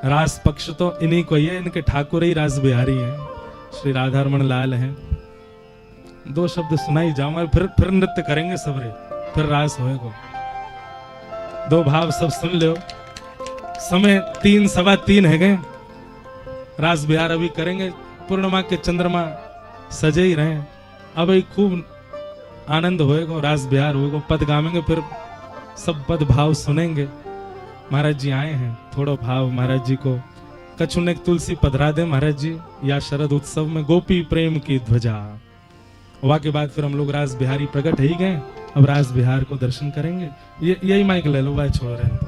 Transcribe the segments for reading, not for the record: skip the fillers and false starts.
रास पक्ष तो इन्हीं को ही है, इनके ठाकुर ही रास बिहारी हैं, श्री राधारमण लाल हैं। दो शब्द सुनाई जाऊंगा, फिर नृत्य करेंगे सबरे, फिर रास होएगा। दो भाव सब सुन लो। समय 3 सवा 3 है गए, रास बिहार अभी करेंगे। पूर्णिमा के चंद्रमा सजे ही रहे, अब ही खूब आनंद होएगा, रास बिहार होएगा, पद गावेंगे, फिर सब पद भाव सुनेंगे। महाराज जी आए हैं, थोड़ा भाव महाराज जी को कछु ने तुलसी पधरा दे महाराज जी, या शरद उत्सव में गोपी प्रेम की ध्वजा। वहां के बाद फिर हम लोग रास बिहारी प्रकट ही गए, अब रास बिहार को दर्शन करेंगे। यही माइक ले लो भाई, छोड़ रहे हैं।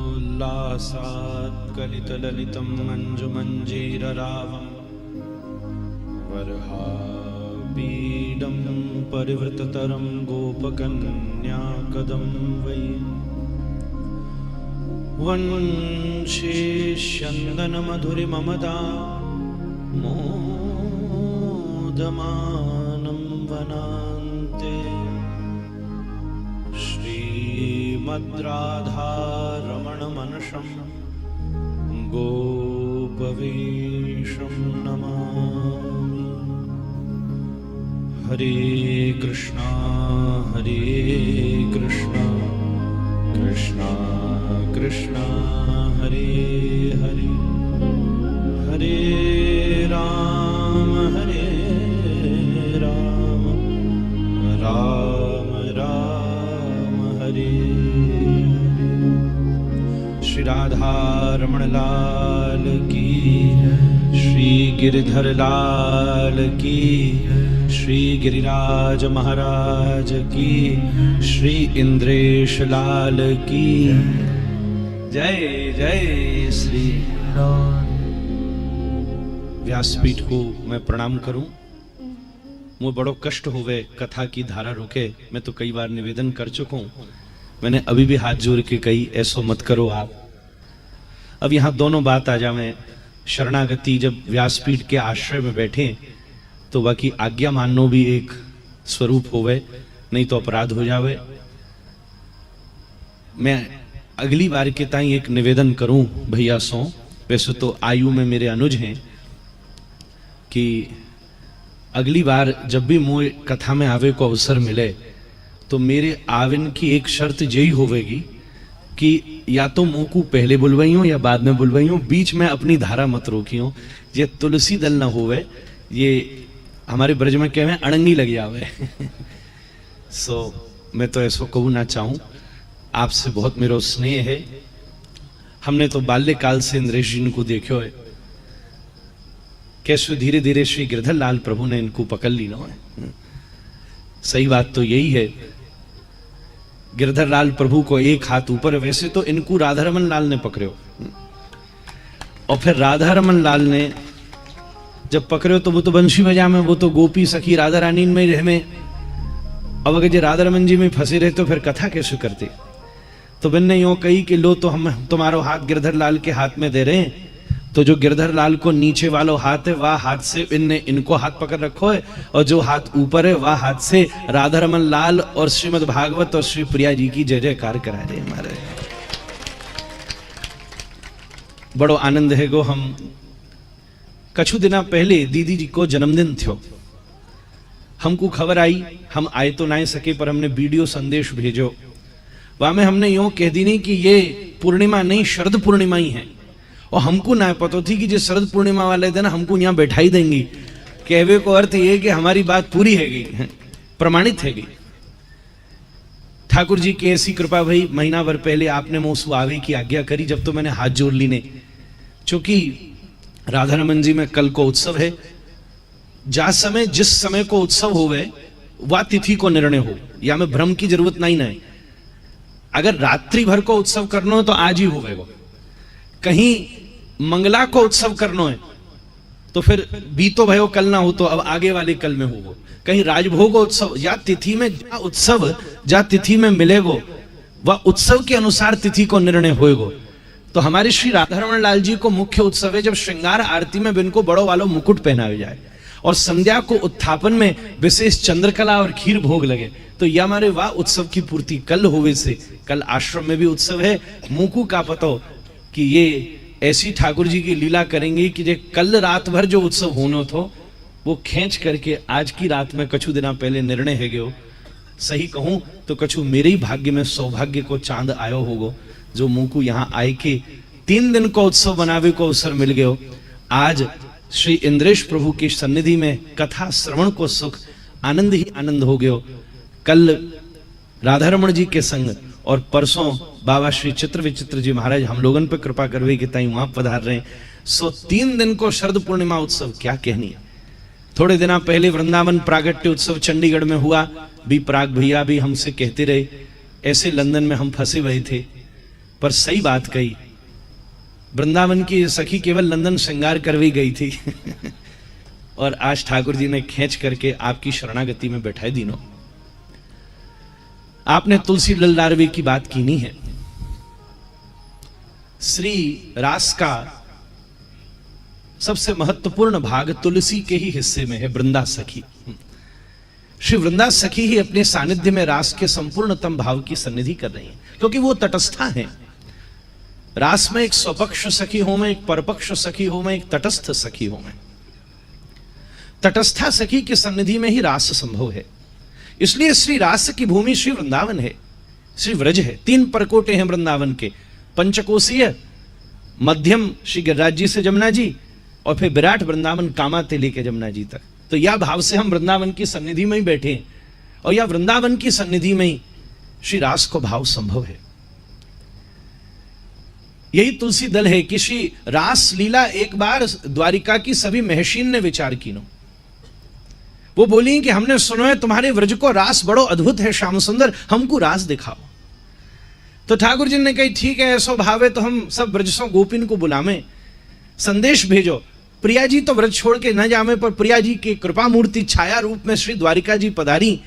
रासोल्लासात् कलितललितं मञ्जुमञ्जीररावं वरहापीडं परिवृततरं गोपकन्याकदं वै वंशेष्यन्दनमधुरिममदा मोदमानं वनान्ते श्रीमद्राधारमणमनशं गोपवेशं नमामि। हरे कृष्णा कृष्णा कृष्णा हरे हरे, हरे राम राम राम हरे हरे। श्री राधारमण लाल की, श्री गिरधर लाल की, श्री गिरिराज महाराज की, श्री इंद्रेश लाल की जय जय श्री राम। व्यासपीठ को मैं प्रणाम करूं। मुझे बड़ो कष्ट होवे कथा की धारा रुके, मैं तो कई बार निवेदन कर चुका हूं, मैंने अभी भी हाथ जोड़ के कही ऐसो मत करो आप। अब यहां दोनों बात आ जावे, शरणागति जब व्यासपीठ के आश्रय में बैठे तो बाकी आज्ञा माननो भी एक स्वरूप होवे, नहीं तो अपराध हो जावे। मैं अगली बार के ताई एक निवेदन करूं भैया सो, वैसे तो आयु में मेरे अनुज हैं, कि अगली बार जब भी मुझे कथा में आवे को अवसर मिले तो मेरे आवन की एक शर्त यही होवेगी कि या तो मुंह को पहले बुलवाई हो या बाद में बुलवाई हो, बीच में अपनी धारा मत रोकी हो। ये तुलसी दल ना होवे, ये हमारे ब्रज में क्या है अड़ंगी लग जावे। सो मैं तो ऐसा कहूँ ना चाहूँ, आपसे बहुत मेरा स्नेह है। हमने तो बाल्यकाल से इंद्रेश जी को देखो है, कैसे धीरे धीरे श्री गिरधर लाल प्रभु ने इनको पकड़ ली ना है। सही बात तो यही है, गिरधर लाल प्रभु को एक हाथ ऊपर, वैसे तो इनको राधारमण लाल ने पकड़ो, और फिर राधारमण लाल ने जब पकड़ो तो वो तो बंशी बजा में, वो तो गोपी सखी राधा रानी में रह में। अब अगर जो राधारमण जी में फंसे रहे तो फिर कथा कैसे करते। तो बिन्ने यूं कही कि लो तो हम तुम्हारो हाथ गिरधर लाल के हाथ में दे रहे हैं, तो जो गिरधर लाल को नीचे वालों हाथ है वह हाथ से इनने इनको हाथ पकड़ रखो है, और जो हाथ ऊपर है वह हाथ से राधारमण लाल और श्रीमद् भागवत और श्री प्रिया जी की जय जयकार करा रहे हमारे। बड़ो आनंद है गो। हम कछु दिना पहले दीदी जी को जन्मदिन थो, हमको खबर आई, हम आए तो ना सके पर हमने वीडियो संदेश भेजो। वहां में हमने यूं कह दी नहीं कि ये पूर्णिमा नहीं शरद पूर्णिमा ही है, और हमको ना पता थी कि जो शरद पूर्णिमा वाले दिन हमको यहाँ बैठा ही देंगी। कहवे को अर्थ ये कि हमारी बात पूरी है गई, प्रमाणित है गई। ठाकुर जी की ऐसी कृपा भाई, महीना भर पहले आपने मोसू आवे की आज्ञा करी, जब तो मैंने हाथ जोड़ ली ने, क्योंकि राधा रमन जी में कल को उत्सव है। जिस समय को उत्सव हो गए वह तिथि को निर्णय हो, या में भ्रम की जरूरत नहीं है। अगर रात्रि भर को उत्सव करना हो तो आज ही हो गए, कहीं मंगला को उत्सव करना है तो फिर बीतो भयो कल ना हो तो अब आगे वाले कल में हो। कहीं राजभोग उत्सव या तिथि में उत्सव जा तिथि में मिलेगो वह उत्सव के अनुसार तिथि को निर्णय होएगो। तो हमारे श्री राधारमण लाल जी को मुख्य उत्सव है जब श्रृंगार आरती में बिनको बड़ो वालों मुकुट पहनाए जाए और संध्या को उत्थापन में विशेष चंद्रकला और खीर भोग लगे। तो यह हमारे वाह उत्सव की पूर्ति कल होवे से, कल आश्रम में भी उत्सव है। मुकू का पतो कि ये ऐसी ठाकुर जी की लीला करेंगे कि जे कल रात भर जो उत्सव होना थो वो खींच करके आज की रात में कछु दिना पहले निर्णय है गयो। सही कहूं तो कछु मेरे ही भाग्य में सौभाग्य को चांद आयो होगो जो मुकू यहाँ आए के 3 दिन को उत्सव बनावे को अवसर मिल गयो। आज श्री इंद्रेश प्रभु की सन्निधि में कथा श्रवण को सुख आनंद ही आनंद हो गयो। कल राधारमण जी के संग और परसों बाबा श्री चित्र विचित्र जी महाराज हम लोगन पे कृपा करवे के ताई वहां पधार रहे। सो 3 दिन को शरद पूर्णिमा उत्सव क्या कहनी है। थोड़े दिना पहले वृंदावन प्रागट्य उत्सव चंडीगढ़ में हुआ, भी प्राग भैया भी हमसे कहते रहे ऐसे लंदन में हम फंसे हुए थे, पर सही बात कही। वृंदावन की सखी केवल लंदन श्रृंगार करवी गई थी और आज ठाकुर जी ने खींच करके आपकी शरणागति में बैठाए दीनो। आपने तुलसी ललदारवी की बात की नहीं है। श्री रास का सबसे महत्वपूर्ण भाग तुलसी के ही हिस्से में है, वृंदा सखी। श्री वृंदा सखी ही अपने सानिध्य में रास के संपूर्णतम भाव की सन्निधि कर रही है, क्योंकि वो तटस्था है। रास में एक स्वपक्ष सखी हो में, एक परपक्ष सखी हो में, एक तटस्थ सखी हो में। तटस्था सखी की सन्निधि में ही रास संभव है। इसलिए श्री रास की भूमि श्री वृंदावन है, श्री व्रज है। 3 परकोटे हैं वृंदावन के, पंचकोशीय, मध्यम श्री गिरिराज जी से जमुना जी, और फिर विराट वृंदावन कामाते लेके जमुना जी तक। तो यह भाव से हम वृंदावन की सन्निधि में ही बैठे हैं, और यह वृंदावन की सन्निधि में ही श्री रास को भाव संभव है। यही तुलसी दल है कि श्री रास लीला एक बार द्वारिका की सभी महर्षियों ने विचार की नो। वो बोली कि हमने सुनो है तुम्हारे व्रज को रास बड़ो अद्भुत है, श्याम सुंदर हमको रास दिखाओ। तो ठाकुर जी ने कही ठीक है, ऐसा भाव है तो हम सब व्रजसों गोपिन को बुलावे, संदेश भेजो। प्रिया जी तो व्रज छोड़ के न जावे, पर प्रिया जी की कृपा मूर्ति छाया रूप में श्री द्वारिका जी पधारी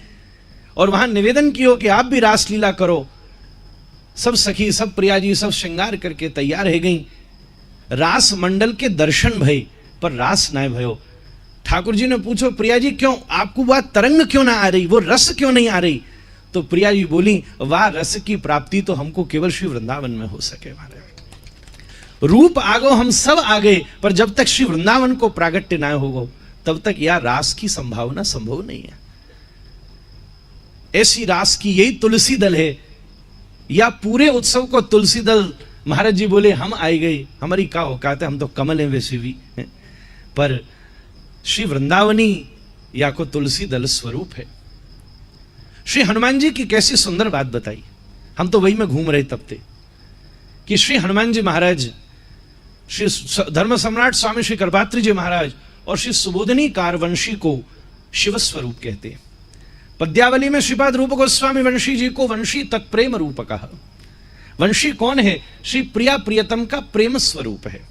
और वहां निवेदन कियो कि आप भी रास लीला करो। सब सखी, सब प्रिया जी सब श्रृंगार करके तैयार है गई। रास मंडल के दर्शन भय पर रास न भयो। ठाकुर जी ने पूछो प्रिया जी क्यों, आपको वह तरंग क्यों ना आ रही, वो रस क्यों नहीं आ रही। तो प्रिया जी बोली वह रस की प्राप्ति तो हमको केवल श्री वृंदावन में हो सके। रूप आगो हम सब आगे, पर जब तक श्री वृंदावन को प्रागट्य ना होगो तब तक यह रास की संभावना संभव नहीं है। ऐसी रास की यही तुलसी दल है, या पूरे उत्सव को तुलसी दल। महाराज जी बोले हम आए गए, हमारी क्या औकात है, हम तो कमल हैं वैसे भी, पर श्री वृंदावनी या को तुलसी दल स्वरूप है। श्री हनुमान जी की कैसी सुंदर बात बताई, हम तो वही में घूम रहे तब थे कि श्री हनुमान जी महाराज, श्री धर्म सम्राट स्वामी श्री करपात्री जी महाराज और श्री सुबोधनी कारवंशी को शिव स्वरूप कहते हैं। पद्यावली में श्रीपाद रूप गोस्वामी वंशी जी को वंशी तत्प्रेम रूप कहा। वंशी कौन है? श्री प्रिया प्रियतम का प्रेम स्वरूप है।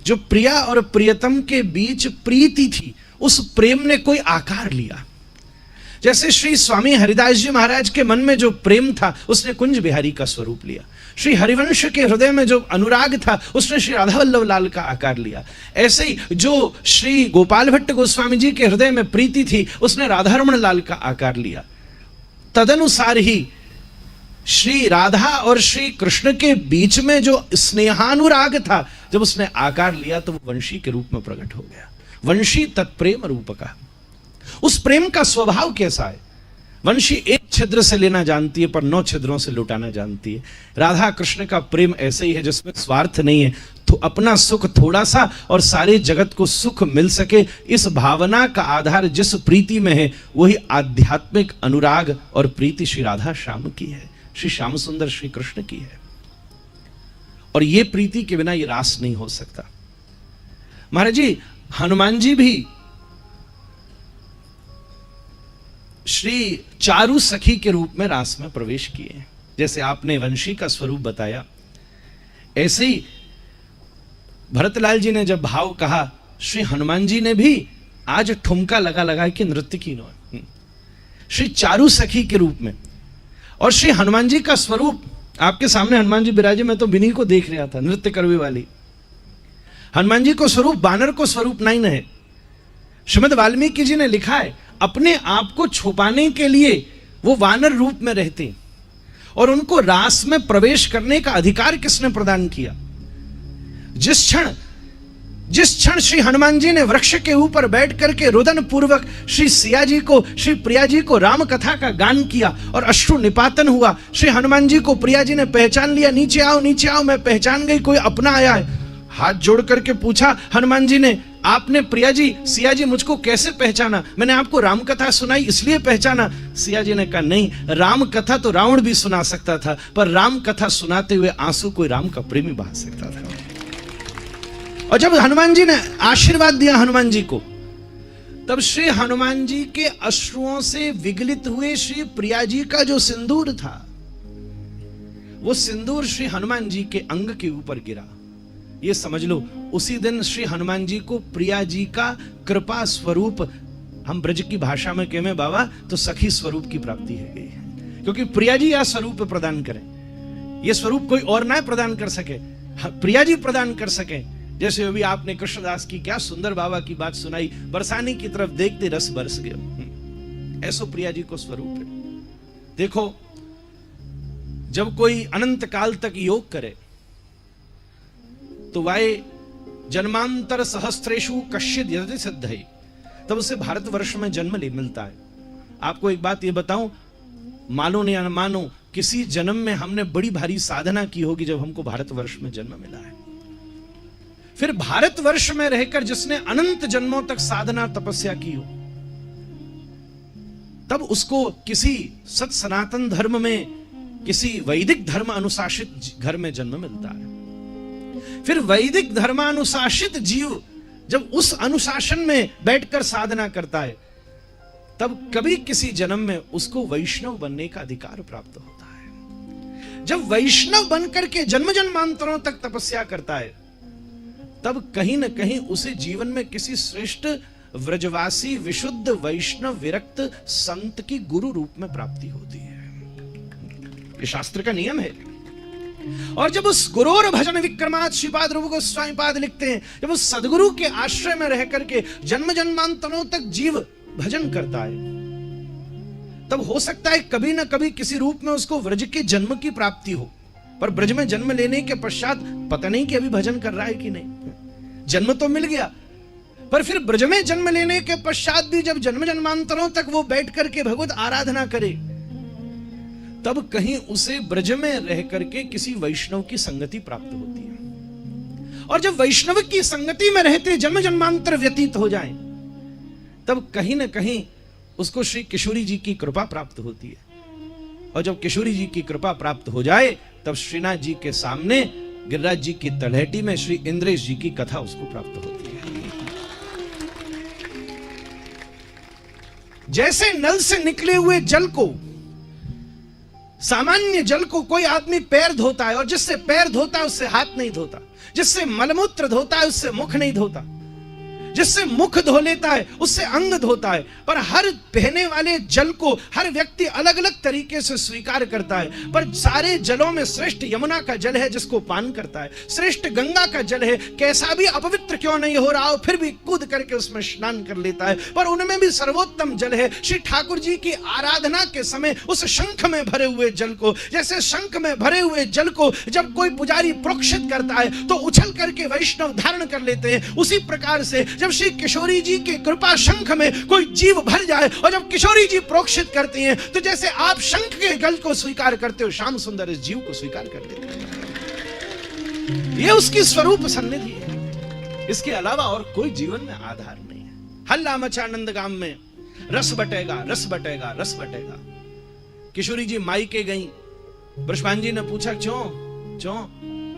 जो प्रिया और प्रियतम के बीच प्रीति थी, उस प्रेम ने कोई आकार लिया। जैसे श्री स्वामी हरिदास जी महाराज के मन में जो प्रेम था उसने कुंज बिहारी का स्वरूप लिया। श्री हरिवंश के हृदय में जो अनुराग था उसने श्री राधा वल्लभ लाल का आकार लिया। ऐसे ही जो श्री गोपाल भट्ट गोस्वामी जी के हृदय में प्रीति थी उसने राधारमण लाल का आकार लिया। तदनुसार ही श्री राधा और श्री कृष्ण के बीच में जो स्नेहानुराग था, जब उसने आकार लिया तो वो वंशी के रूप में प्रकट हो गया। वंशी तत्प्रेम रूप का। उस प्रेम का स्वभाव कैसा है? वंशी एक छिद्र से लेना जानती है पर 9 छिद्रों से लुटाना जानती है। राधा कृष्ण का प्रेम ऐसे ही है जिसमें स्वार्थ नहीं है, तो अपना सुख थोड़ा सा और सारे जगत को सुख मिल सके, इस भावना का आधार जिस प्रीति में है वही आध्यात्मिक अनुराग और प्रीति श्री राधा श्याम की है, श्री श्याम सुंदर श्री कृष्ण की है। और ये प्रीति के बिना ये रास नहीं हो सकता। महाराज जी, हनुमान जी भी श्री चारु सखी के रूप में रास में प्रवेश किए। जैसे आपने वंशी का स्वरूप बताया, ऐसे ही भरतलाल जी ने जब भाव कहा, श्री हनुमान जी ने भी आज ठुमका लगा लगा के नृत्य की नो श्री चारु सखी के रूप में। और श्री हनुमान जी का स्वरूप आपके सामने हनुमान जी विराजे, मैं तो बिन्ही को देख रहा था, नृत्य करने वाली। हनुमान जी को स्वरूप बानर को स्वरूप नहीं है। श्रीमद् वाल्मीकि जी ने लिखा है, अपने आप को छुपाने के लिए वो वानर रूप में रहते, और उनको रास में प्रवेश करने का अधिकार किसने प्रदान किया? जिस क्षण श्री हनुमान जी ने वृक्ष के ऊपर बैठ करके रुदन पूर्वक श्री सिया जी को, श्री प्रिया जी को राम कथा का गान किया और अश्रु निपातन हुआ, श्री हनुमान जी को प्रिया जी ने पहचान लिया, नीचे आओ मैं पहचान गई, कोई अपना आया है। हाथ जोड़ करके पूछा हनुमान जी ने, आपने प्रिया जी, सिया जी मुझको कैसे पहचाना? मैंने आपको राम कथा सुनाई इसलिए पहचाना। सिया जी ने कहा, नहीं, राम कथा तो रावण भी सुना सकता था, पर राम कथा सुनाते हुए आंसू कोई राम का प्रेमी बहा सकता था। और जब हनुमान जी ने आशीर्वाद दिया हनुमान जी को, तब श्री हनुमान जी के अश्रुओं से विगलित हुए श्री प्रिया जी का जो सिंदूर था, वो सिंदूर श्री हनुमान जी के अंग के ऊपर गिरा। ये समझ लो, उसी दिन श्री हनुमान जी को प्रिया जी का कृपा स्वरूप, हम ब्रज की भाषा में कहें बाबा, तो सखी स्वरूप की प्राप्ति है गई है, क्योंकि प्रिया जी यह स्वरूप प्रदान करें। यह स्वरूप कोई और ना प्रदान कर सके, प्रिया जी प्रदान कर सके। जैसे अभी आपने कृष्णदास की क्या सुंदर बाबा की बात सुनाई, बरसाने की तरफ देखते रस बरस गया, ऐसो प्रिया जी को स्वरूप है। देखो, जब कोई अनंत काल तक योग करे तो वाय जन्मांतर सहस्त्रेषु कश्चित् यदि सिद्धये, तब उसे भारतवर्ष में जन्म ले मिलता है। आपको एक बात ये बताऊं, मानो नहीं मानो, किसी जन्म में हमने बड़ी भारी साधना की होगी जब हमको भारतवर्ष में जन्म मिला है। फिर भारतवर्ष में रहकर जिसने अनंत जन्मों तक साधना तपस्या की हो, तब उसको किसी सत सनातन धर्म में, किसी वैदिक धर्म अनुशासित घर में जन्म मिलता है। फिर वैदिक धर्मानुशासित जीव जब उस अनुशासन में बैठकर साधना करता है, तब कभी किसी जन्म में उसको वैष्णव बनने का अधिकार प्राप्त होता है। जब वैष्णव बनकर के जन्म जन्मांतरों तक तपस्या करता है, तब कहीं न कहीं उसे जीवन में किसी श्रेष्ठ व्रजवासी विशुद्ध वैष्णव विरक्त संत की गुरु रूप में प्राप्ति होती है। ये शास्त्र का नियम है। और जब उस गुरोर भजन विक्रमात् श्रीपाद रूप गोस्वामी पाद लिखते हैं, जब उस सदगुरु के आश्रय में रह करके जन्म जन्मांतरों तक जीव भजन करता है, तब हो सकता है कभी ना कभी किसी रूप में उसको व्रज के जन्म की प्राप्ति हो, पर ब्रज में जन्म लेने के पश्चात पता नहीं कि अभी भजन कर रहा है कि नहीं। जन्म तो मिल गया, पर फिर ब्रज में जन्म लेने के पश्चात भी जब जन्म जन्मांतरों तक वो बैठ करके भगवत आराधना करे, तब कहीं उसे ब्रज में रह करके किसी वैष्णव की संगति प्राप्त होती है। और जब वैष्णव की संगति में रहते जन्म जन्मांतर व्यतीत हो जाए, तब कहीं ना कहीं उसको श्री किशोरी जी की कृपा प्राप्त होती है। और जब किशोरी जी की कृपा प्राप्त हो जाए, तब श्रीनाथ जी के सामने गिरिराज जी की तलहटी में श्री इंद्रेश जी की कथा उसको प्राप्त होती है। जैसे नल से निकले हुए जल को, सामान्य जल को कोई आदमी पैर धोता है, और जिससे पैर धोता है उससे हाथ नहीं धोता, जिससे मलमूत्र धोता है उससे मुख नहीं धोता, जिससे मुख धो लेता है उससे अंग धोता है। पर हर बहने वाले जल को हर व्यक्ति अलग अलग तरीके से स्वीकार करता है, पर सारे जलों में श्रेष्ठ यमुना का जल है जिसको पान करता है, श्रेष्ठ गंगा का जल है, कैसा भी अपवित्र क्यों नहीं हो रहा हो फिर भी कूद करके उसमें स्नान कर लेता है, पर उनमें भी सर्वोत्तम जल है श्री ठाकुर जी की आराधना के समय उस शंख में भरे हुए जल को। जैसे शंख में भरे हुए जल को जब कोई पुजारी प्रोक्षित करता है तो उछल करके वैष्णव धारण कर लेते हैं, उसी प्रकार से जब जब श्री किशोरी जी के कृपा शंख में कोई जीव भर जाए और जब किशोरी जी प्रोक्षित करती हैं, तो जैसे आप शंख के गल को स्वीकार करते हो, श्याम सुंदर इस जीव को स्वीकार कर लेते हैं। ये उसकी स्वरूप सन्निधि है, इसके अलावा और कोई जीवन में आधार नहीं है। हल्ला मचा नंदगाम में, रस बटेगा रस बटेगा रस बटेगा। किशोरी जी माई के गई, बृषभान जी ने पूछा क्यों क्यों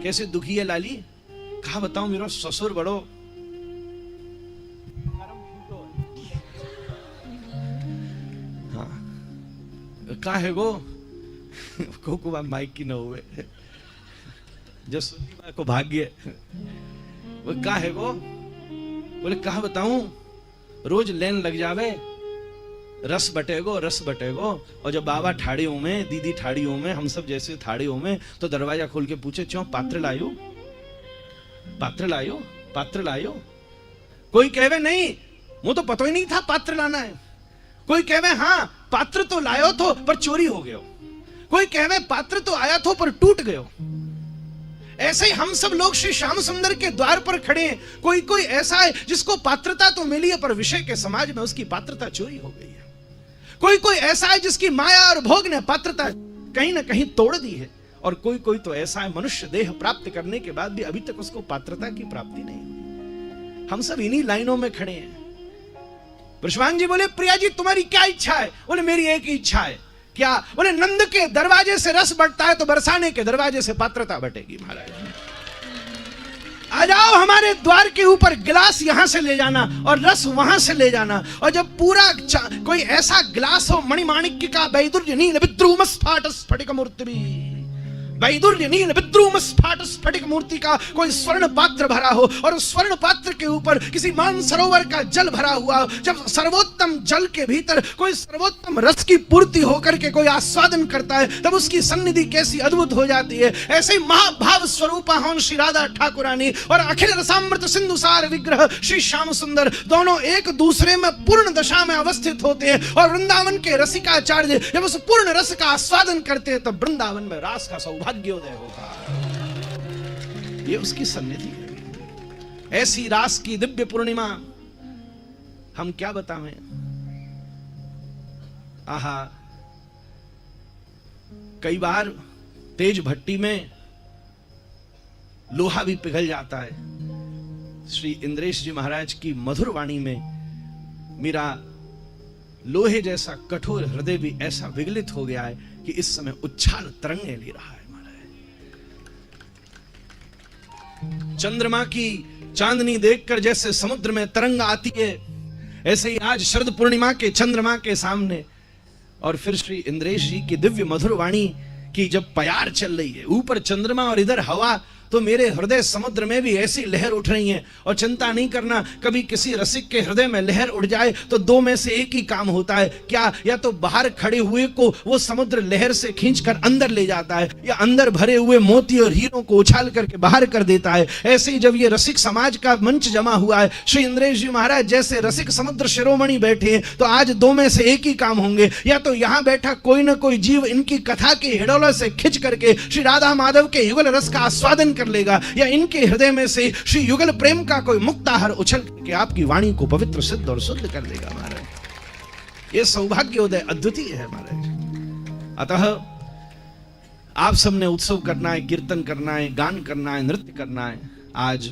कैसे दुखी है लाली? कहा बताऊं मेरा ससुर बड़ो हाँ का है गो को माइक की न हुए जो सुनी माँ को भाग्य वो का है गो। बोले कहा बताऊं रोज लेन लग जावे, रस बटेगो रस बटेगो। और जब बाबा ठाड़ियों में, दीदी ठाड़ियों में, हम सब जैसे ठाड़ियों में, तो दरवाजा खोल के पूछे क्यों पात्र लायो पात्र लायो पात्र लायो। कोई कहवे नहीं वो तो पता ही नहीं था पात्र लाना है। कोई कहवे हाँ पात्र तो लायो तो पर चोरी हो गयो। कोई कहवे पात्र तो आया तो पर टूट गयो। ऐसे ही हम सब लोग श्री श्याम सुंदर के द्वार पर खड़े हैं। कोई कोई ऐसा है जिसको पात्रता तो मिली है पर विषय के समाज में उसकी पात्रता चोरी हो गई है। कोई कोई ऐसा है जिसकी माया और भोग ने पात्रता कहीं ना कहीं तोड़ दी है। और कोई कोई तो ऐसा है मनुष्य देह प्राप्त करने के बाद भी अभी तक उसको पात्रता की प्राप्ति नहीं हुई। हम सब इन्हीं लाइनों में खड़े हैं। बृषभान जी बोले प्रिया जी तुम्हारी क्या इच्छा है? बोले मेरी एक ही इच्छा है। क्या? बोले नंद के दरवाजे से रस बटता है तो बरसाने के दरवाजे से पात्रता बटेगी। महाराज आ जाओ हमारे द्वार के ऊपर, गिलास यहां से ले जाना और रस वहां से ले जाना। और जब पूरा कोई ऐसा गिलास हो मणिमाणिक्य का, वैदुर्य नील विद्रुम स्फाट स्फटिक मूर्ति भी, वैदुर्य नील विद्रुम स्फाट स्फटिक मूर्ति का कोई स्वर्ण पात्र भरा हो और उस स्वर्ण पात्र के ऊपर किसी मानसरोवर का जल भरा हुआ हो। जब सर्वोत्तम जल के भीतर कोई सर्वोत्तम रस की पूर्ति होकर के कोई आस्वादन करता है, तब उसकी सन्निधि कैसी अद्भुत हो जाती है। ऐसे ही महाभाव स्वरूपा हों श्री राधा ठाकुरानी और अखिल रसामृत सिंधुसार विग्रह श्री श्याम सुंदर, दोनों एक दूसरे में पूर्ण दशा में अवस्थित होते हैं। और वृंदावन के रसिकाचार्य जब उस पूर्ण रस का आस्वादन करते हैं, तब वृंदावन में रास का सौभाग्योदय होगा। ये उसकी सन्निधि है। ऐसी रास की दिव्य पूर्णिमा हम क्या बतावें। आहा, कई बार तेज भट्टी में लोहा भी पिघल जाता है। श्री इंद्रेश जी महाराज की मधुर वाणी में मेरा लोहे जैसा कठोर हृदय भी ऐसा विगलित हो गया है कि इस समय उच्छाल तरंगे ले रहा है। चंद्रमा की चांदनी देखकर जैसे समुद्र में तरंग आती है, ऐसे ही आज शरद पूर्णिमा के चंद्रमा के सामने और फिर श्री इंद्रेश जी की दिव्य मधुर वाणी की जब प्यार चल रही है, ऊपर चंद्रमा और इधर हवा, तो मेरे हृदय समुद्र में भी ऐसी लहर उठ रही है। और चिंता नहीं करना, कभी किसी रसिक के हृदय में लहर उठ जाए तो दो में से एक ही काम होता है। क्या? या तो बाहर खड़े हुए को वो समुद्र लहर से खींचकर अंदर ले जाता है, या अंदर भरे हुए मोती और हीरों को उछाल करके बाहर कर देता है। ऐसे ही जब ये रसिक समाज का मंच जमा हुआ है, श्री इंद्रेश जी महाराज जैसे रसिक समुद्र शिरोमणि बैठे हैं, तो आज दो में से एक ही काम होंगे। या तो यहाँ बैठा कोई ना कोई जीव इनकी कथा के हिडोले से खिंच करके श्री राधा माधव के युगल रस का आस्वादन कर लेगा, या इनके हृदय में से श्री युगल प्रेम का कोई मुक्ताहार उछल के आपकी वाणी को पवित्र सिद्ध और शुद्ध कर देगा। महाराज ये सौभाग्योदय अद्वितीय है महाराज। अतः आप सबने उत्सव करना है, कीर्तन करना है, गान करना है, नृत्य करना है। आज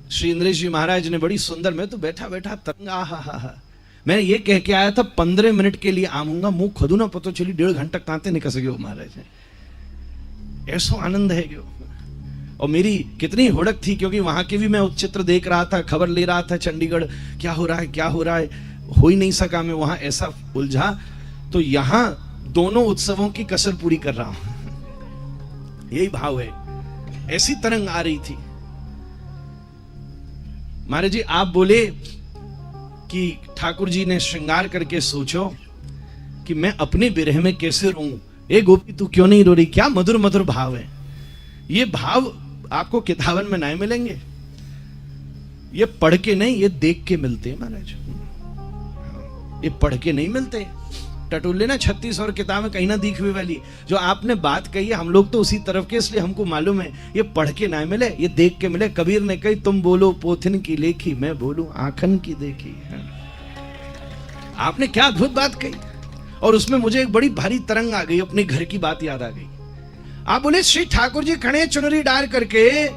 श्री इंद्रेश जी महाराज ने बड़ी सुंदर, मैं तो बैठा बैठा तंग, आहा, मैं ये कह के आया था 15 मिनट के लिए आऊंगा, मुंह खुदू ना पता चली 1.5 घंटा कांते निकस गयो महाराज। ऐसा आनंद है क्यों। और मेरी कितनी हुड़क थी, क्योंकि वहां के भी मैं चित्र देख रहा था, खबर ले रहा था चंडीगढ़, क्या हो रहा है क्या हो रहा है, हो ही नहीं सका मैं वहां, ऐसा उलझा। तो यहां दोनों उत्सवों की कसर पूरी कर रहा हूं, यही भाव है। ऐसी तरंग आ रही थी। महाराज जी आप बोले कि ठाकुर जी ने श्रृंगार करके सोचो कि मैं अपने विरह में कैसे रहूं। ए गोपी तू क्यों नहीं रो रही। क्या मधुर मधुर भाव है। ये भाव आपको किताबन में नहीं मिलेंगे, ये पढ़ के नहीं, ये देख के मिलते हैं महाराज। ये पढ़ के नहीं मिलते, टटोल लेना 36 और किताबें कहीं ना दिखवे वाली। जो आपने बात कही है हम लोग तो उसी तरफ के, इसलिए हमको मालूम है। ये पढ़ के ना मिले, ये देख के मिले। कबीर ने कही तुम बोलो पोथिन की लेखी, मैं बोलूं आंखन की देखी। आपने क्या अद्भुत बात कही। और उसमें मुझे एक बड़ी भारी तरंग आ गई, अपने घर की बात याद आ गई। आप बोले श्री ठाकुर जी खड़े चुनरी डाल करके।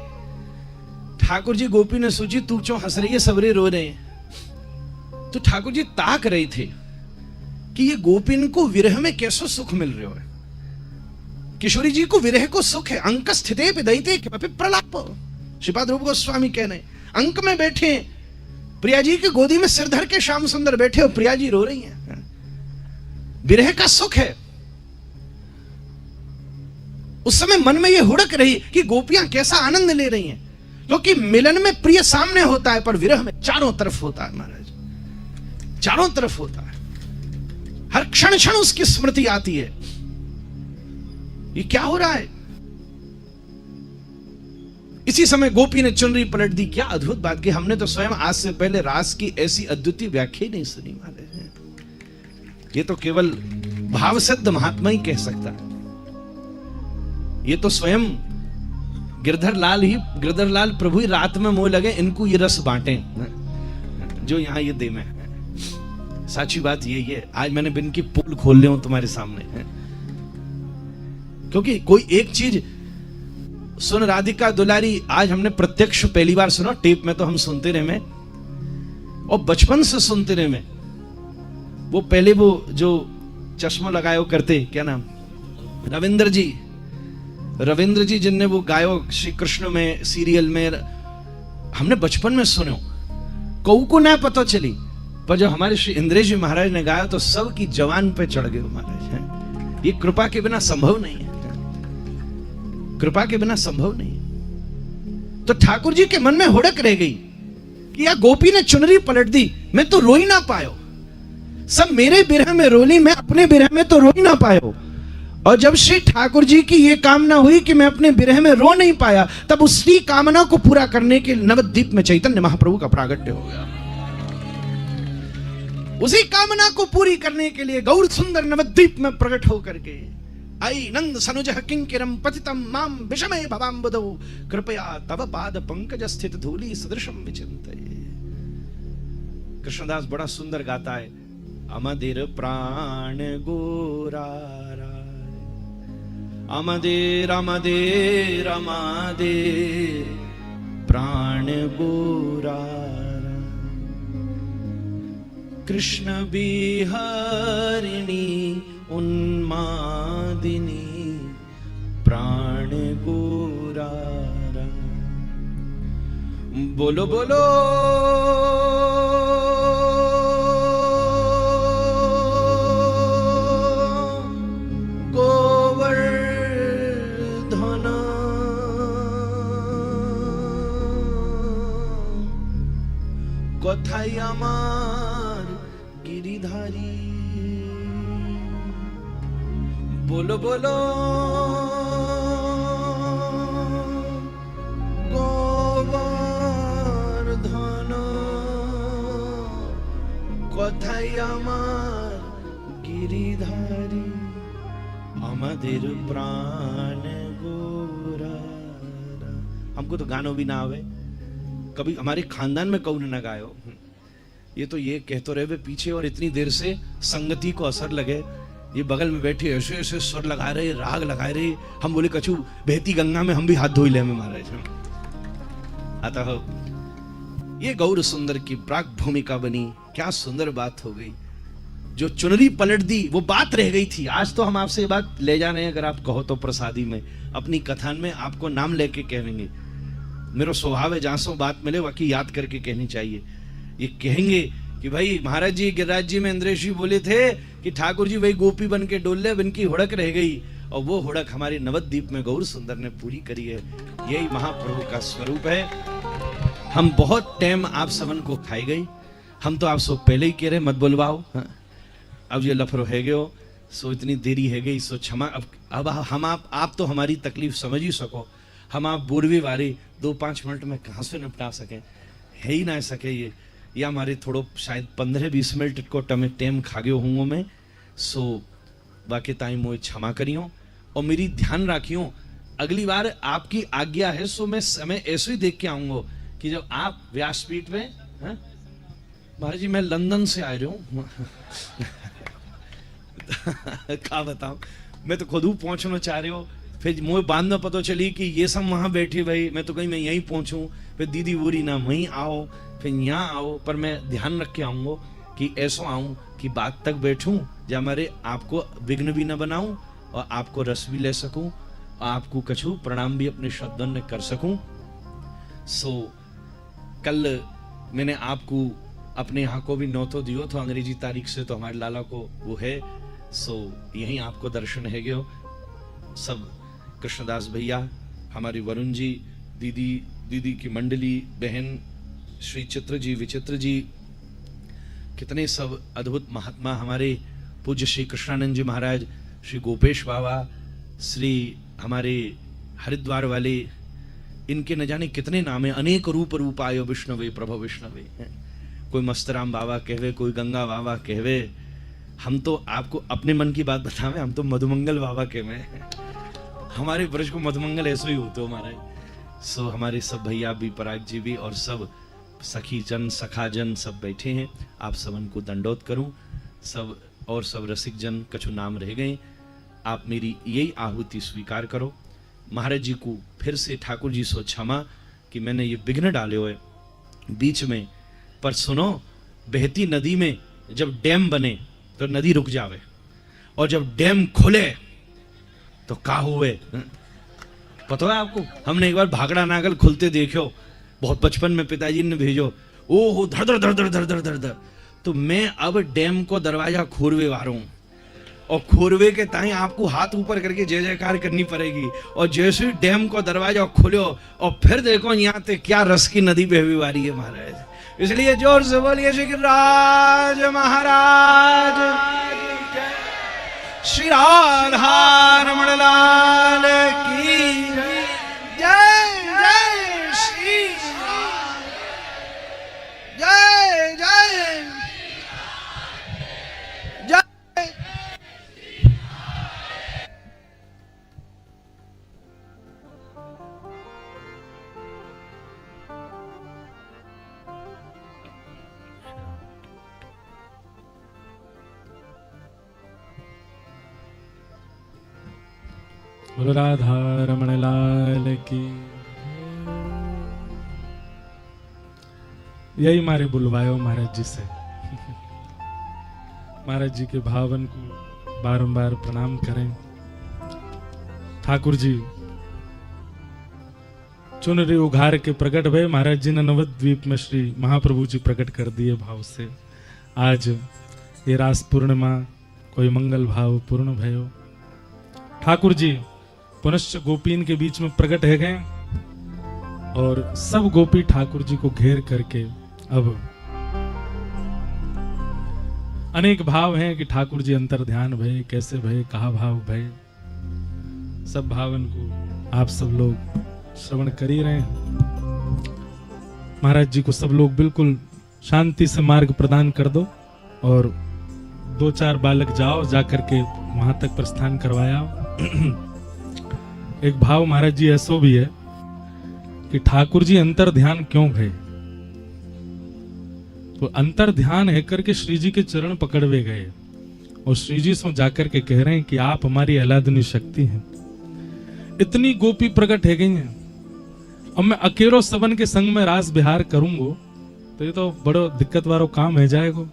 ठाकुर जी गोपी ने सोची तू क्यों हंस रही है, सबरे रो रहे हैं। तो ठाकुर जी ताक रहे थे कि ये गोपिन को विरह में कैसो सुख मिल रहे हो। किशोरी जी को विरह को सुख है। अंक स्थिते पिदयिते किमपि प्रलाप। श्रीपाद रूप गोस्वामी कह रहे अंक में बैठे प्रिया जी की गोदी में सिर धर के श्याम सुंदर बैठे और प्रिया जी रो रही हैं। विरह का सुख है। उस समय मन में यह हुड़क रही कि गोपियां कैसा आनंद ले रही हैं, क्योंकि मिलन में प्रिय सामने होता है पर विरह में चारों तरफ होता है महाराज, चारों तरफ होता है। हर क्षण क्षण उसकी स्मृति आती है। ये क्या हो रहा है। इसी समय गोपी ने चुनरी पलट दी। क्या अद्भुत बात की। हमने तो स्वयं आज से पहले रास की ऐसी अद्वितीय व्याख्या ही नहीं सुनी महाराज। ये तो केवल भाव सिद्ध महात्मा ही कह सकता है। ये तो स्वयं गिरधर लाल प्रभु ही रात में मोह लगे इनको ये रस बांटे जो यहां ये दे में है। साची बात यही है। आज मैंने बिन की पोल खोल लिया हूं तुम्हारे सामने, क्योंकि कोई एक चीज सुन राधिका दुलारी आज हमने प्रत्यक्ष पहली बार सुना। टेप में तो हम सुनते रहे में और बचपन से सुनते रहे में। वो पहले वो जो चश्मा लगायो करते, क्या नाम, रविंद्र जी जिनने वो गायो श्री कृष्ण में सीरियल में, हमने बचपन में सुनो। कऊ को ना पता चली, पर जब हमारे श्री इंद्रेश जी महाराज ने गाया तो सब की जवान पे चढ़ गए महाराज है। ये कृपा के बिना संभव नहीं है, कृपा के बिना संभव नहीं। तो ठाकुर जी के मन में हुड़क रह गई कि यार गोपी ने चुनरी पलट दी, मैं तो रो ही ना पायो। सब मेरे बिरह में रोली, मैं अपने बिरह में तो रो ही ना पायो। और जब श्री ठाकुर जी की यह कामना हुई कि मैं अपने बिरह में रो नहीं पाया, तब उसी कामना को पूरा करने के नवद्वीप में चैतन्य महाप्रभु का प्रागट्य हो गया। उसी कामना को पूरी करने के लिए गौर सुंदर नवद्वीप में प्रकट होकर के आई। नंद सनुजः किंकिरम पतितम माम विषमे भवाम्बुदौ कृपया तव पाद पंकज स्थित धूलि सदृशम विचिन्तये। कृष्णदास बड़ा सुंदर गाता है। अमदिर प्राण गोरारा, अमदेर अमदेर अमदेर प्राण गोरारा, कृष्ण बिहारिणी उन्मादिनी प्राण गोरारा। बोलो बोलो কথাই আমার গিরিধারী। बोलो बोलो গোবর্ধন কথাই আমার গিরিধারী, আমাদের प्राण गोरारा। हमको तो गानों भी ना आवे, कभी हमारे खानदान में कौन न गायो। ये तो ये कह तो रहे वे पीछे और इतनी देर से संगति को असर लगे। ये बगल में बैठे ऐसे ऐसे स्वर लगा रहे, राग लगा रहे। हम बोले कछु बहती गंगा में हम भी हाथ धोई ले में महाराज। अतः ये गौर सुंदर की प्राक भूमिका बनी। क्या सुंदर बात हो गई। जो चुनरी पलट दी वो बात रह गई थी। आज तो हम आपसे ये बात ले जा रहे हैं, अगर आप कहो तो प्रसादी में अपनी कथान में आपको नाम लेके कहेंगे। मेरा स्वभाव है जहां सो बात मिले बाकी याद करके कहनी चाहिए। ये कहेंगे कि भाई महाराज जी गिरिराज जी में इंद्रेश जी बोले थे कि ठाकुर जी वही गोपी बन के डोले, इनकी हुड़क रह गई और वो हुड़क हमारे नवद्वीप में गौर सुंदर ने पूरी करी है। यही महाप्रभु का स्वरूप है। हम बहुत टाइम आप सबन को खाई गई। हम तो आप सब पहले ही कह रहे मत बोलवाओ। अब ये लफड़ो है गयो सो इतनी देरी है गई सो क्षमा। अब हम आप तो हमारी तकलीफ समझ ही सको। हम आप बोरवी वाले 2-5 मिनट में कहाँ से निपटा सके, है ही ना सके ये। या हमारे थोड़ो शायद 15-20 मिनट को टमे टेम खा गयो हूँ मैं सो बाकी ताई मोए क्षमा करियो और मेरी ध्यान रखियो, अगली बार आपकी आज्ञा है सो मैं समय ऐसे ही देख के आऊंगा कि जब आप व्यासपीठ में, महाराज जी मैं लंदन से आ रहा हूँ क्या बताऊं, मैं तो खुद पहुंचना चाह रही हूँ, फिर मुझे बाद में पता चली कि ये सब वहां बैठे भाई, मैं तो कहीं मैं यहीं पहुंचूं, फिर दीदी बोली ना वहीं आओ फिर यहाँ आओ, पर मैं ध्यान रख के आऊंगा कि ऐसा आऊं कि बात तक बैठूं जो हमारे आपको विघ्न भी न बनाऊं और आपको रस भी ले सकूं और आपको कछु प्रणाम भी अपने शब्दों में कर सकूं। सो कल मैंने आपको अपने यहाँ को भी न्योतो दियो तो अंग्रेजी तारीख से तो हमारे लाला को वो है, सो यहीं आपको दर्शन है गयो। सब कृष्णदास भैया, हमारी वरुण जी, दीदी की मंडली, बहन श्री चित्र जी, विचित्र जी, कितने सब अद्भुत महात्मा, हमारे पूज्य श्री कृष्णानंद जी महाराज, श्री गोपेश बाबा, श्री हमारे हरिद्वार वाले, इनके न जाने कितने नाम है, अनेक रूप आयो विष्णवे प्रभु विष्णवे, कोई मस्तराम बाबा कहवे, कोई गंगा बाबा कहवे, हम तो आपको अपने मन की बात बतावे, हम तो मधुमंगल बाबा कहवे, हमारे ब्रज को मधुमंगल ऐसे ही होते हो महाराज। सो हमारे सब भैया भी, पराग जी भी और सब सखी जन सखा जन सब बैठे हैं, आप सबन को दंडोत करूं, सब और सब रसिक जन कछु नाम रह गए, आप मेरी यही आहुति स्वीकार करो। महाराज जी को फिर से ठाकुर जी सो क्षमा कि मैंने ये विघ्न डाले हुए बीच में, पर सुनो, बहती नदी में जब डैम बने तो नदी रुक जावे, और जब डैम खुले तो का हुए पता है आपको, हमने एक बार भागड़ा नागल खुलते देखो, बहुत बचपन में पिताजी ने भेजो, ओहो धर धर धर धर धर धर धर धर, तो मैं अब डैम को दरवाजा खोरवे वाला हूं, और खोरवे के ताई आपको हाथ ऊपर करके जय जयकार करनी पड़ेगी, और जैसे ही डैम को दरवाजा खोलो और फिर देखो यहाँ पे क्या रस की नदी बहवी वाली है महाराज। इसलिए जोर से बोलिए श्री राज महाराज, श्री राधा रमण लाल की जय, जय श्री जय जय जय। बोलो राधा रमण लाल की। यही मारे बुलवायो महाराज जी से, महाराज जी के भावन को बारंबार प्रणाम करें। ठाकुर जी चुनरी उघार के प्रकट भय, महाराज जी ने नवद्वीप में श्री महाप्रभु जी प्रकट कर दिए भाव से। आज ये रास पूर्णिमा कोई मंगल भाव पूर्ण भयो। ठाकुर जी पुनश्च गोपीन के बीच में प्रकट है गए, और सब गोपी ठाकुर जी को घेर करके, अब अनेक भाव हैं कि ठाकुर जी अंतर ध्यान भय, कैसे भय, कहा भाव भय, सब भावन को आप सब लोग श्रवण कर ही रहे हैं। महाराज जी को सब लोग बिल्कुल शांति से मार्ग प्रदान कर दो, और 2-4 बालक जाओ, जाकर के वहां तक प्रस्थान करवाया। एक भाव महाराज जी ऐसो भी है कि ठाकुर जी अंतर ध्यान क्यों भय, तो अंतर ध्यान है करके श्री जी के चरण पकड़वे गए, और श्री जी से जाकर के कह रहे हैं कि आप हमारी आह्लादनी शक्ति हैं। इतनी गोपी प्रकट है गई हैं, अब मैं अकेलो सबन के संग में रास बिहार करूंगा तो ये तो बड़ो दिक्कत वाला काम है जाएगा।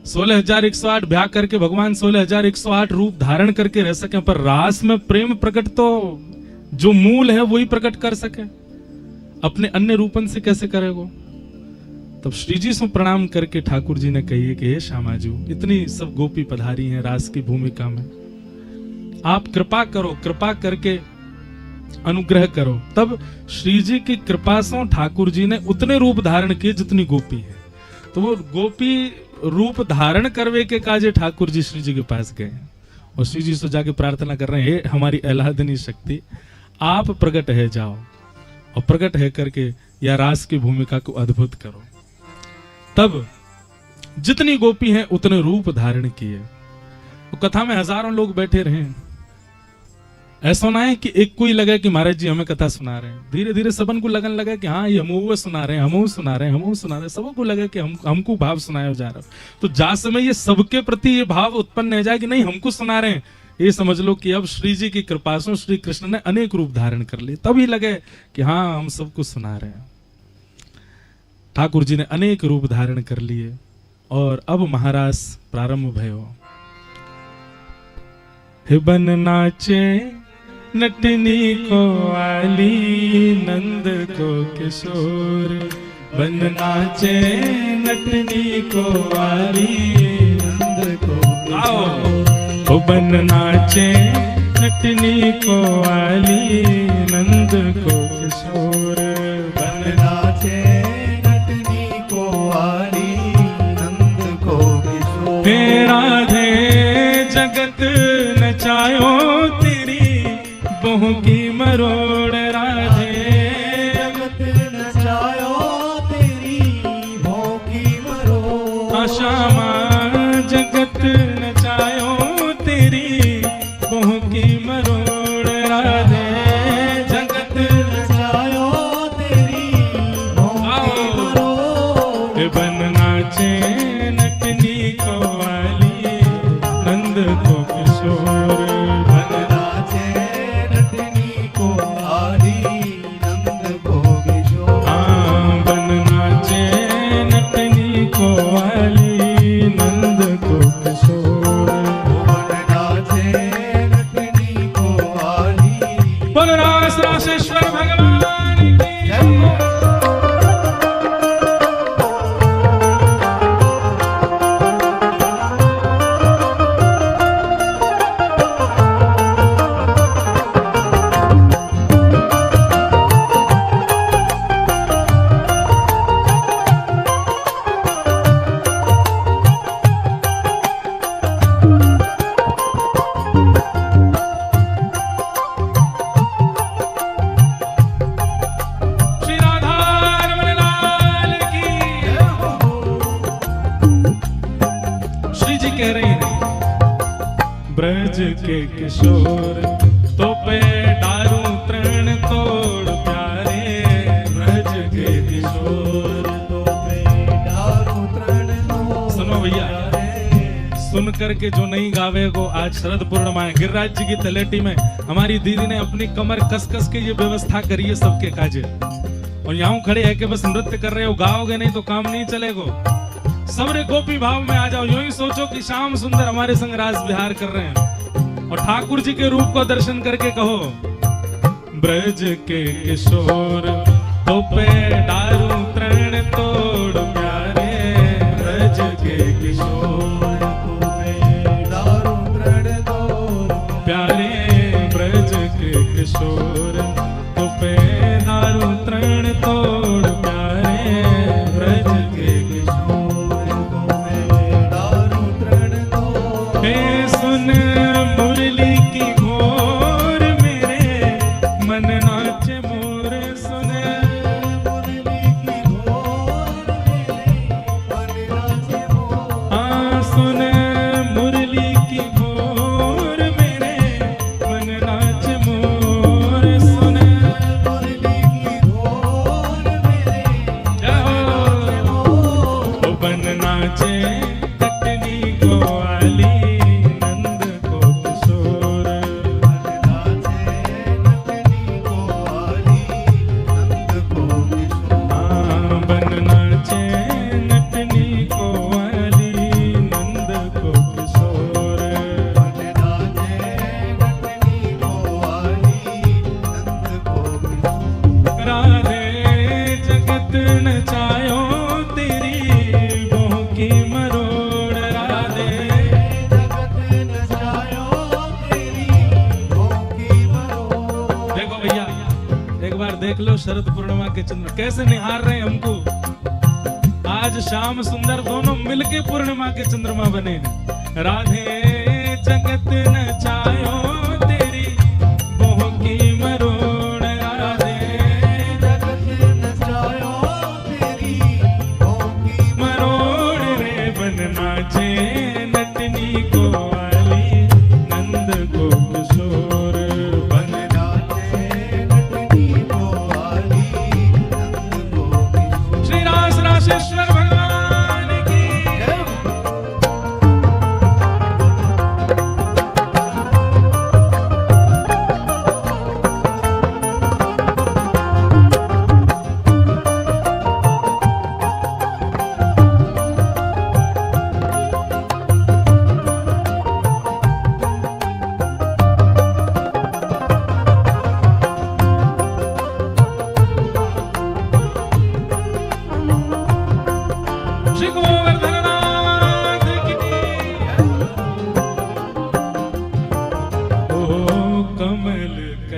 16,108 ब्याह करके भगवान 16,108 रूप धारण करके रह सके, पर रास में प्रेम प्रकट तो जो मूल है वही प्रकट कर सके, अपने अन्य रूपन से कैसे करेगा। तब श्री जी से प्रणाम करके ठाकुर जी ने कहिए कि हे श्यामाजू, इतनी सब गोपी पधारी हैं रास की भूमिका में, आप कृपा करो, कृपा करके अनुग्रह करो। तब श्री जी की कृपा से ठाकुर जी ने उतने रूप धारण किए जितनी गोपी है, तो वो गोपी रूप धारण करवे के काजे ठाकुर जी श्री जी के पास गए, और श्री जी से जाके प्रार्थना कर रहे हैं, हे हमारी आह्लादनी शक्ति, आप प्रकट है जाओ, और प्रकट है करके या रास की भूमिका को अद्भुत करो। तब जितनी गोपी हैं उतने रूप धारण किए। तो कथा में हजारों लोग बैठे रहे, ऐसा ना है कि एक को ही लगा कि महाराज जी हमें कथा सुना रहे हैं। धीरे धीरे सबन को लगन लगा कि हाँ ये हमू सुना रहे हैं, हमू सुना रहे हैं, हमू सुना रहे हैं। सबको लगा कि हमको भाव सुनाया जा रहा है। तो जा समय ये सबके प्रति ये भाव उत्पन्न हो जाए कि नहीं हमको सुना रहे हैं, ये समझ लो कि अब श्री जी की कृपा से श्री कृष्ण ने अनेक रूप धारण कर लिए। तभी लगे कि हाँ हम सबको सुना रहे हैं। ठाकुर जी ने अनेक रूप धारण कर लिए और अब महाराज प्रारंभ भयो। बन नाचे नटनी को आली नंद को किशोर, बन नाचे नटनी को आली नंद को किशोर। ओ बन नाचे नटनी को आली नंद को किशोर, बन नाचे नटनी को आली नंद को किशोर। हे राधे जगत नचायो तेरी बहु की मरोड़, राधे जगत नचायो तेरी बहु की मरोड़। आशामा जगत नचायो तेरी बहु की मरोड़, राधे जगत नचायो तेरी बहु की मरोड़। बन नाचे नटनी को वाली नंद को किशोर, बन नाचे नटनी को आली नंद को किशोर। बन नाचे नटनी को वाली नंद को किशोर। बन नाचे नटनी को आली। बोल रास रासेश्वर भगवान की जय। श्री राधा रमण लाल की। श्री जी कह रहे हैं ब्रज के किशोर तो पे डारू तृण तोड़ प्यारे, ब्रज के किशोर तो पे डारू तृण तोड़। सुनो भैया, सुन करके जो नहीं गावे को, आज शरद पूर्णिमा है, गिरिराज जी की तलेटी में हमारी दीदी ने अपनी कमर कस कस के ये व्यवस्था करी है सबके काजे। और यहाँ खड़े है कि बस नृत्य कर रहे हो, गाओगे नहीं तो काम नहीं चलेगा। सबरे गोपी भाव में आ जाओ, यूं ही सोचो कि श्याम सुंदर हमारे संग रास विहार कर रहे हैं और ठाकुर जी के रूप को दर्शन करके कहो ब्रज के किशोर तो पे डारू तृण तोड़ प्यारे, ब्रज के किशोर तो पे डारू तृण तोड़। प्यारे, ब्रज के किशोर तो पे दारू तृण तोड़ प्यारे, ब्रज के किशोर तो पे डारू तृण तोड़। हे सुन मुरली की घोर मेरे मन नाचे मोर, सुन मुरली की घोर मेरे मन नाचे मोर। हाँ सुन मुरली की घोर मेरे मन नाचे मोर, सुन मुरली की घोर मेरे जय हो। ओ बन नाचे नटनी को आली नंद को किशोर, बन नाचे नटनी को आली नंद को किशोर। हाँ बन नाचे नटनी को आली नंद को किशोर। बन नाचे नटनी को आली नंद को किशोर। राधे जगत नचायो तेरी बहु की मरोड़, राधे जगत नचायो तेरी बहु की मरोड़। देखो भैया एक बार देख लो शरद पूर्णिमा के चंद्र कैसे निहार रहे हैं हमको। आज श्याम सुंदर दोनों मिलके पूर्णिमा के चंद्रमा बने हैं। राधे जगत नचायो तेरी बहु की मरोड़, राधे जगत नचायो तेरी बहु की मरोड़ रे बन नाचे नटनी को वाली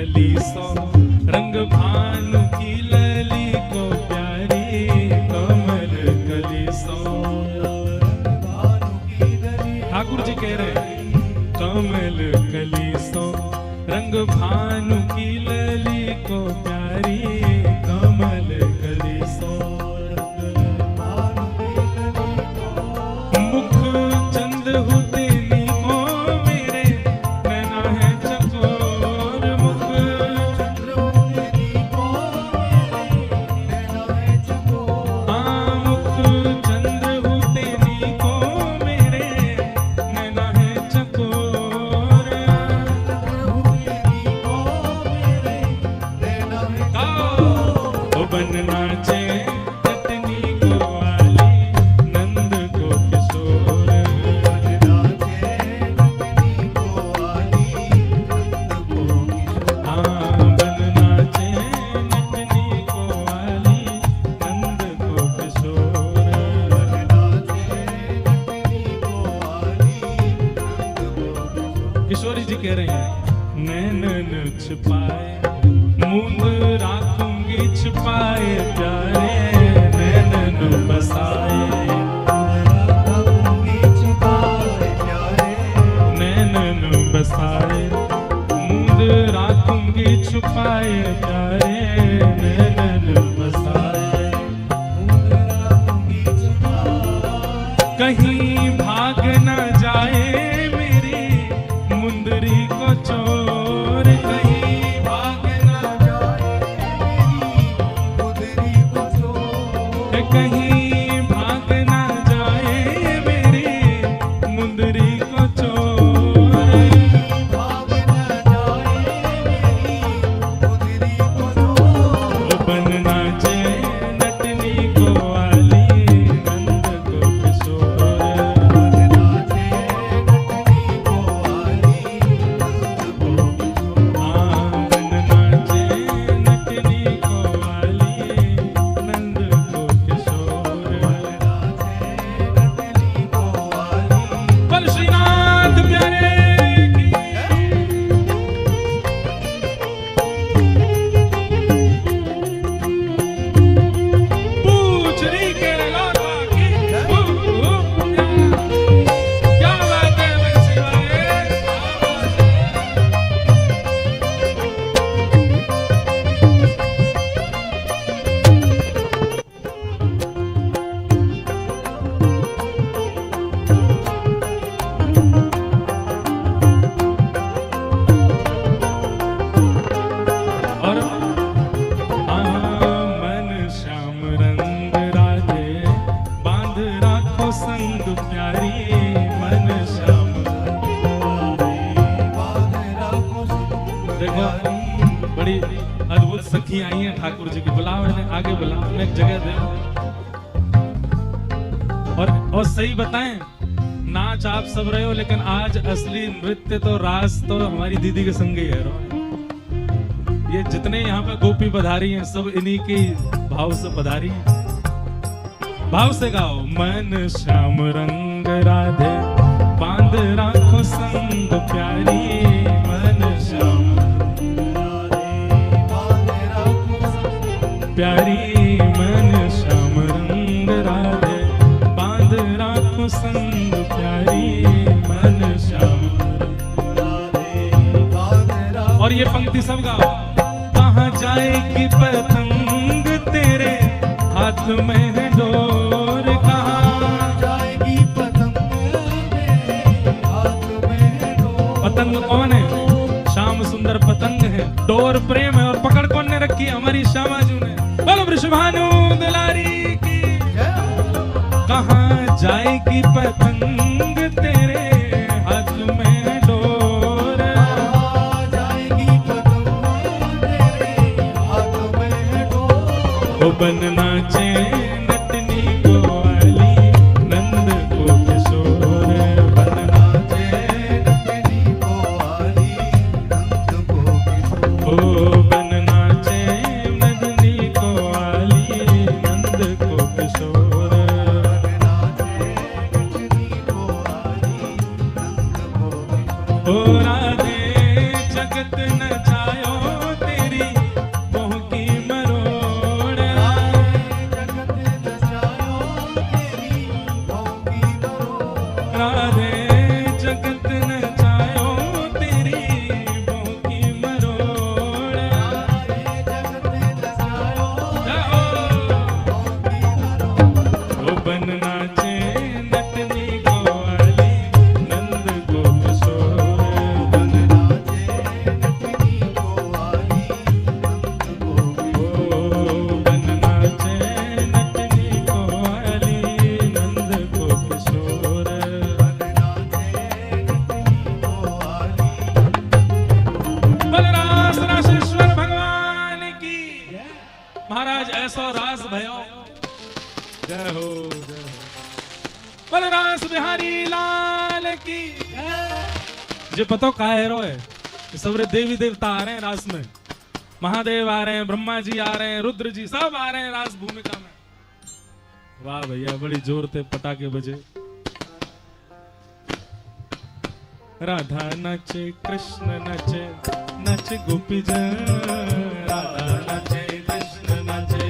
कली सो रंग भानु की लली को प्यारी कमल कली सो। ठाकुर जी कह रहे हैं कमल कली सो रंग भानु की लली को प्यारी कमल कली सो। मुख चंद होते नीको मेरे नैना है चकोर। मुख चंद्र होते नीको मेरे नैना है चकोर। हाँ मुख चंद्र होते नीको मेरे नैना है चकोर। ओ बन नाचे नटनी को वाली नंद को किशोर। हाँ बन नाचे नटनी को वाली नंद को किशोर। किशोरी जी कह रहे हैं नैनन छुपाए मूंद राखूंगी छुपाए प्यारे नैनन बसाए। नैनन बसाए मूंद राखूंगी छुपाए प्यारे नैनन बसाए। कहीं भाग न जाए मेरी मुंदरी को चोर। कहीं भाग न जाए मेरी मुंदरी को चोर। कहीं भाग न जाए मेरी मुंदरी को चोर। भाग न जाए मेरी मुंदरी को चोर। बन नाचे नटनी को वाली नंद को किशोर। बड़ी अद्भुत सखी आई हैं ठाकुर जी की। बुलाओ इन्हें आगे, बुलाओ इन्हें एक जगह दे। और सही बताएं नाच आप सब रहे हो लेकिन आज असली नृत्य तो रास तो हमारी दीदी के संग ही है। ये जितने यहाँ पे गोपी पधारी हैं सब इन्हीं के भाव से पधारी हैं। भाव से गाओ मन श्याम रंग राधे बांध राखो संग प्यारी। मन श्याम प्यारी मन श्याम रंग राधे बांध राखो संग प्यारी। मन श्याम और ये पंक्ति सब गाओ। कहाँ जाएगी पतंग तेरे हाथ में है डोर। कहाँ जाएगी पतंग तेरे हाथ में है डोर। पतंग कौन है? श्याम सुंदर पतंग है। डोर प्रेम है और पकड़ कौन ने रखी है? हमारी श्यामाजू ने। बोलो वृषभानु दुलारी की। कहाँ जाएगी पतंग तेरे हाथ में डोर। जाएगी पतंग तेरे हाथ में डोर। ओ बन नाचे नटनी को वाली नंद को किशोर। बन नाचे नटनी को वाली नंद को किशोर। ओ बन नाचे नटनी को वाली नंद को किशोर। ओ राधे जगत नचायो ऐसो रास भयो। जय हो जय हो। बोल रास बिहारी लाल की जे पतो का हेरो है, सबरे देवी देवता आ रहे हैं रास में, महादेव आ रहे हैं, ब्रह्मा जी आ रहे हैं, रुद्र जी सब आ रहे हैं रास भूमिका में। वाह भैया बड़ी जोर से पटाखे बजे। राधा नचे कृष्ण नचे नच गोपी जन, राधा नचे कृष्ण नचे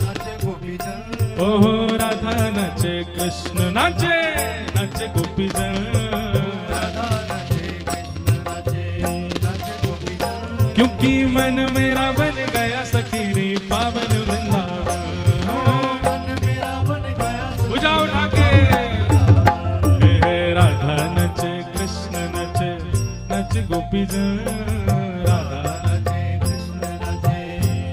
नच गोपी जन। ओहो राधा नचे कृष्ण नचे नच गोपी जन, राधा नचे कृष्ण नचे नच गोपी जन। क्योंकि मन मेरा बन गया सखीरी पावन वृंदावन, मन मेरा बन गया बुझा उठा के। राधा नचे कृष्ण नचे नच गोपी जन, राधा नचे कृष्ण नचे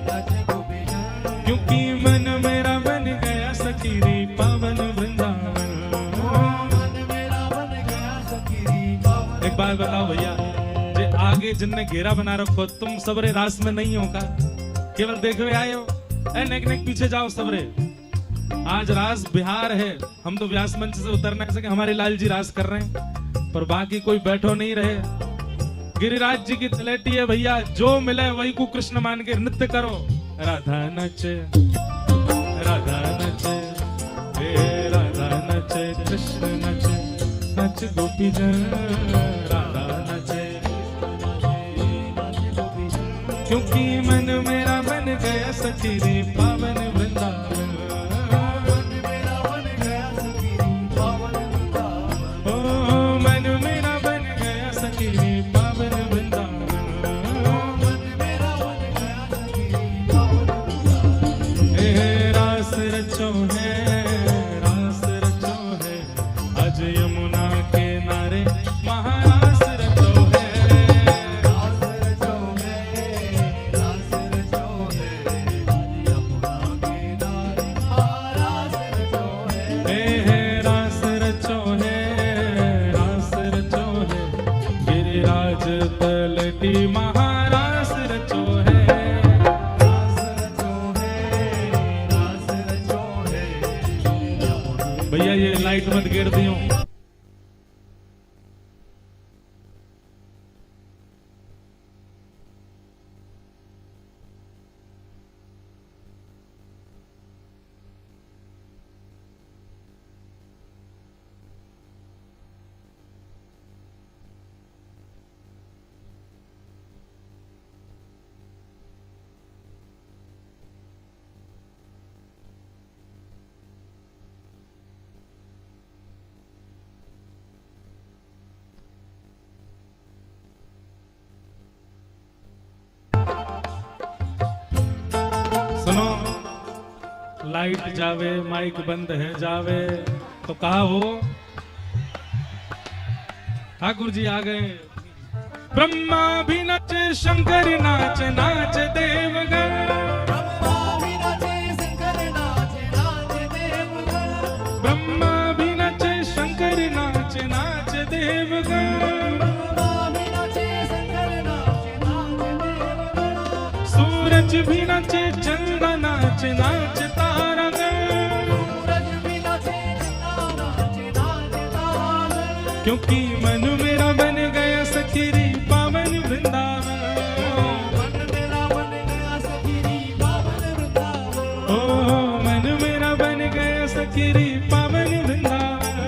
नच गोपी जन। क्योंकि मन मेरा बन गया सखीरी पावन वृंदावन, मन मेरा बन गया सखीरी पावन। एक बात बताओ भैया, जे आगे जिनने घेरा बना रखो, तुम सबरे रास में नहीं हो का? केवल देखवे आए हो? नेक नेक पीछे जाओ सबरे। आज रास बिहार है, हम तो व्यास मंच से उतर नहीं सके, हमारे लाल जी रास कर रहे हैं, पर बाकी कोई बैठो नहीं रहे। गिरिराज जी की तलेटी है भैया, जो मिले वही को कृष्ण मान के नृत्य करो। राधा नचे राधा नचे हे राधा नचे कृष्ण नचे नच गोपी जन, राधा नचे क्योंकि मन मेरा बन गया सखीरी पावन वृंदावन, मन मेरा बन गया सखीरी पावन वृंदावन। ओ मन मेरा बन गया सखीरी पावन वृंदावन, मन मेरा बन गया सखीरी पावन वृंदावन। हे रास रचो है रास रचो है, आज यमुना के नारे महारास रचो है। रास रचो है रास रचो है, आज यमुना के नारे महारास रचो है। हे रास रचो है रास रचो है, गिरिराज तलटी महारास रचो है। रास रचो है रास रचो है। भैया ये लाइट मत गिर दियो। सुनो, लाइट जावे माइक बंद है जावे, तो कहा हो ठाकुर जी आ गए। ब्रह्मा भी नाचे शंकर नाच नाच देवगण, ब्रह्मा भी नाचे शंकर नाच नाच देवगण, ब्रह्मा भी नाचे शंकर नाच नाच देवगण, ब्रह्मा भी नाचे शंकर नाच नाच देवगण। सूरज भी नाचे चंद्र नाच नाच तारागण, सूरज भी नाचे चंद्र नाच नाच तारागण। क्योंकि मन मेरा बन गया सखीरी पावन वृंदावन, मन मेरा बन गया सखीरी पावन वृंदावन। ओ मन मेरा बन गया सखीरी पावन वृंदावन,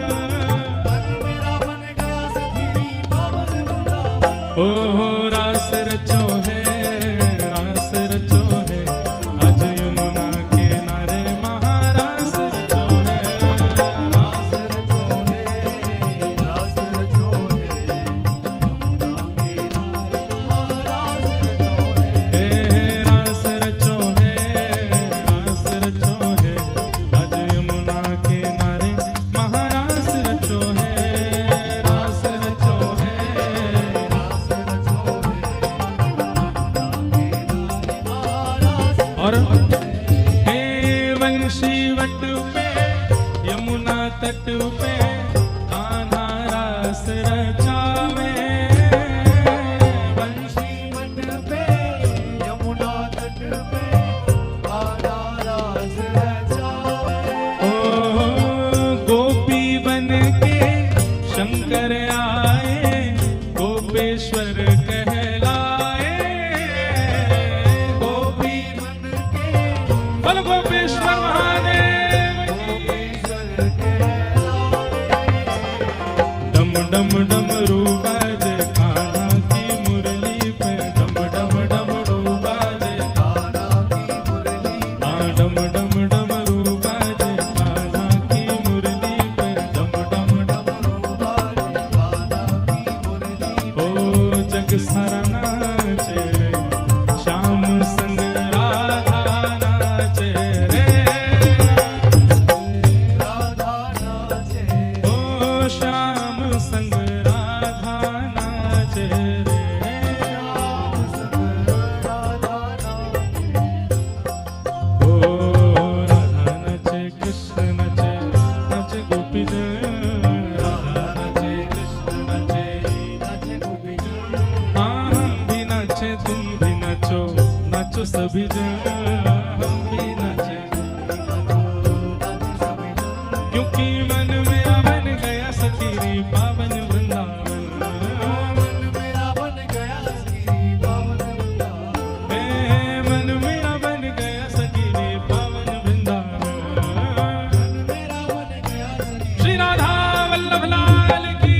मन मेरा बन गया सखीरी पावन वृंदावन। ओ रास रचो है रास रचो है, आज यमुना के नारे महारास रचो है। रास रचो है रास रचो है, यमुना के नारे महारास रचो है। हे रास रचो है रास रचो है, आज यमुना के नारे महारास रचो है। रास रचो है रास रचो है, कहलाए, गोपी मन के बोल गोपेश्वर महादेव की। डम डम डमरू बाजे कान्हा की मुरली पे, डम डम डमरू बाजे, हाँ डम डम डमरू बाजे कान्हा की मुरली पे, डम डम ओ जग सारा नाचे रे, श्याम संग राधा नाचे रे, ओ श्याम संग राधा नाचे रे, ओ राधा नाचे कृष्ण नाचे, नाचे गोपी जन, राधा नाचे कृष्ण नाचे, नाचे गोपी जन, हाँ हम भी नाचे तुम भी नाचो, नाचो सभी जन, हम भी नाचे क्योंकि मन मेरा बन गया सखीरी पावन वृंदावन, मन मेरा बन गया सखी पावन वृंदावन। हे मन मेरा बन गया सखीरी पावन वृंदावन। मेरा बन गया सखी श्री राधा वल्लभ लाल की।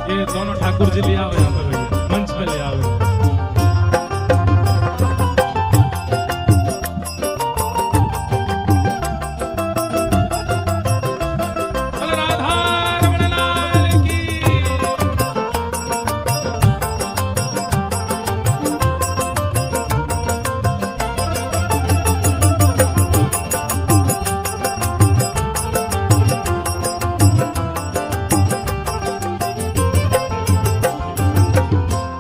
ये दोनों ठाकुर जी ले आओ यहाँ पर भैया, मंच पे ले आओ। बोल राधा रमण लाल की।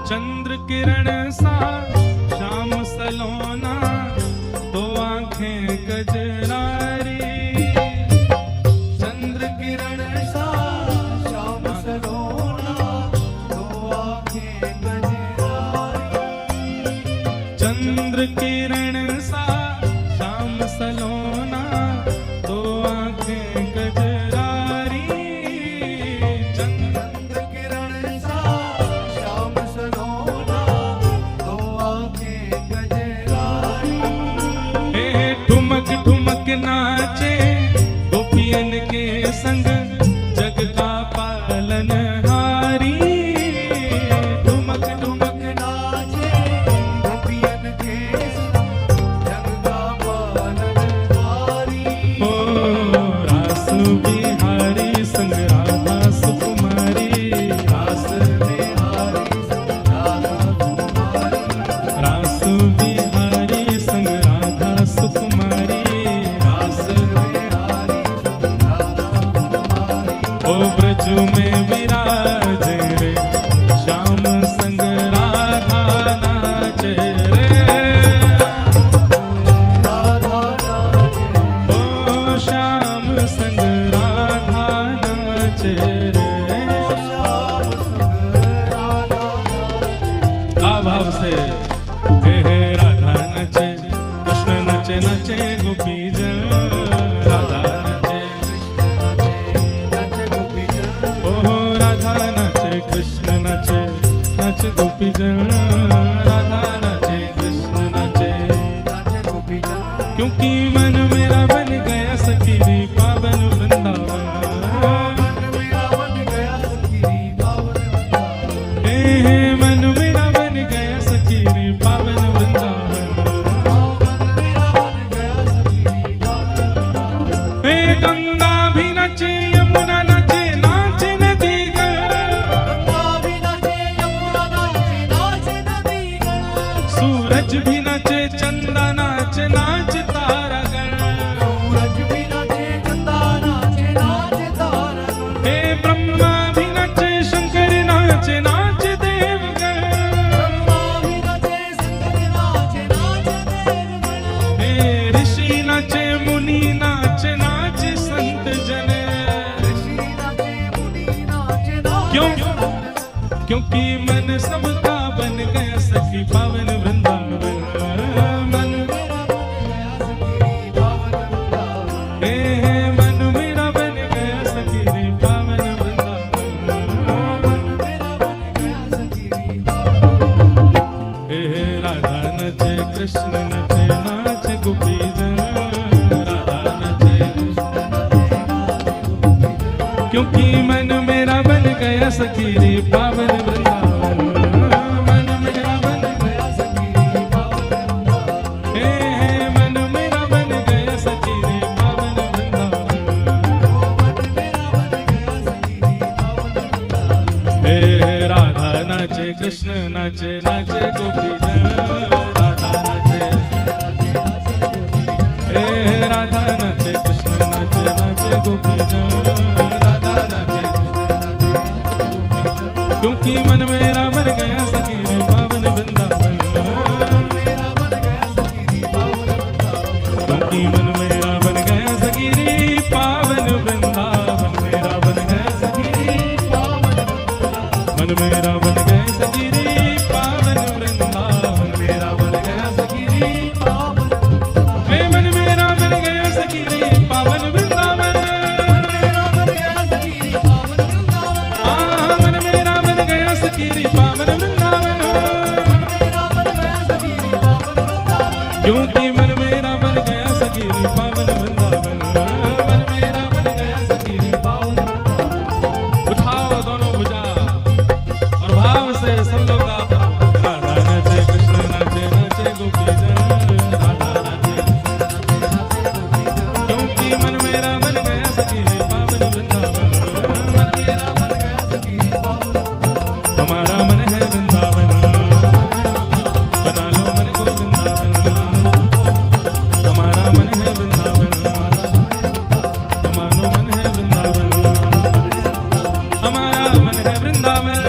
चंद्र किरण सा श्याम सलोना, दो आंखें गजरारी, चंद्र किरण सा श्याम सलोना, दो आंखें गजरारी। चंद्र किरण सा श्याम सलोना, दो आंखें गजरारी, चंद्र किरण सा श्याम सलोना, दो आंखें गजरारी। हे ठुमक ठुमक नाचे गोपियन के संग, जग का पालनहारी, ठुमक ठुमक नाचे गोपियन के संग, जग का पालनहारी। ओ रास बिहारी संग राधा सुकुमारी, रास बिहारी संग राधा कुमारी, रास बिहारी संग राधा सुकुमारी, रास बिहारी संग राधा कुमारी। ओ ब्रज में विराजे रे, श्याम संग राधा नाचे रे, राधा नाचे, ओ श्याम संग राधा नाचे रे। श्याम संग राधा नाचे। का भाव से हे राधा नचे, कृष्ण नचे नचे गोपी जन, राधा नचे, नाचे गोपी जन, ओ राधा नचे कृष्ण नचे, नचे गोपी जन, राधा नचे कृष्ण नचे, नाचे गोपी जन। क्योंकि मन मेरा बन गया सखीरी पावन वृंदावन। मन मेरा बन गया सखी पावन वृंदावन। हे मन मेरा बन गया सखीरी पावन वृंदावन। मन मेरा बन गया सखी पावन वृंदावन। हे गंगा भी नचे यमुना नचे, नाचे नदी गंगा भी नाचे, यमुना नाचे, नाचे नदी गण। सूरज भी नचे चंदा नाचे, नाच तारा गण। सूरज भी नाचे, चंदा नाचे, नाचे तारा गण। हे ब्रह्मा भी नचे शंकर नाचे, नाच देवगण। ब्रह्मा भी नाचे, शंकर नाचे, नाचे देवगण। हे ऋषि नाचे मुनि नाचे, नाच संत जन। ऋषि नाचे, मुनि नाचे, नाचे क्यों? संत। क्योंकि मन सबका बन गया सखी पावन वृंदावन। मन सखी रे पावन वृंदावन, मन मेरा बन गया सखी रे पावन वृंदावन। हे मन मेरा बन गया सखी रे पावन वृंदावन। मन मेरा बन गया सखी रे पावन वृंदावन। हे राधा नाचे कृष्ण नाचे नाचे गोपी जन, राधा नाचे हे राधा नाचे कृष्ण नाचे नाचे गोपी जन, राधा नाचे क्योंकि मन मेरा बन गया सखी रे पावन वृंदावन, मेरा बन गया सखी रे पावन वृंदावन। क्योंकि मन मेरा बन गया सखी रे पावन वृंदावन, मेरा बन गया सखी रे पावन वृंदावन। मन मेरा बन गया सखी रे पावन वृंदावन, मेरा बन गया सखी रे पावन हे मन मेरा बन गया सखी रे पावन वृंदावन, मेरा बन गया सखी रे पावन वृंदावन। मन मेरा बन गया सखी रे पावन वृंदावन, मेरा बन गया सखी रे पावन वृंदावन। क्योंकि मन मेरा बन गया सखी रे पावन वृंदावन, मन मेरा बन गया सखी रे पावन वृंदावन। उठाओ दोनों भुजा और भाव से सब लोग गाओ, राधा नाचे कृष्ण नाचे नाचे गोपी जन, राधा नाचे क्योंकि मन मेरा बन गया सखी रे पावन वृंदावन, मन मेरा बन गया सखी रे पावन वृंदावन। हमारा मन है वृंदावन, बना लो मन को वृंदावन, हमारा मन है वृंदावन, हमारा मन है वृंदावन, हमारा मन है वृंदावन,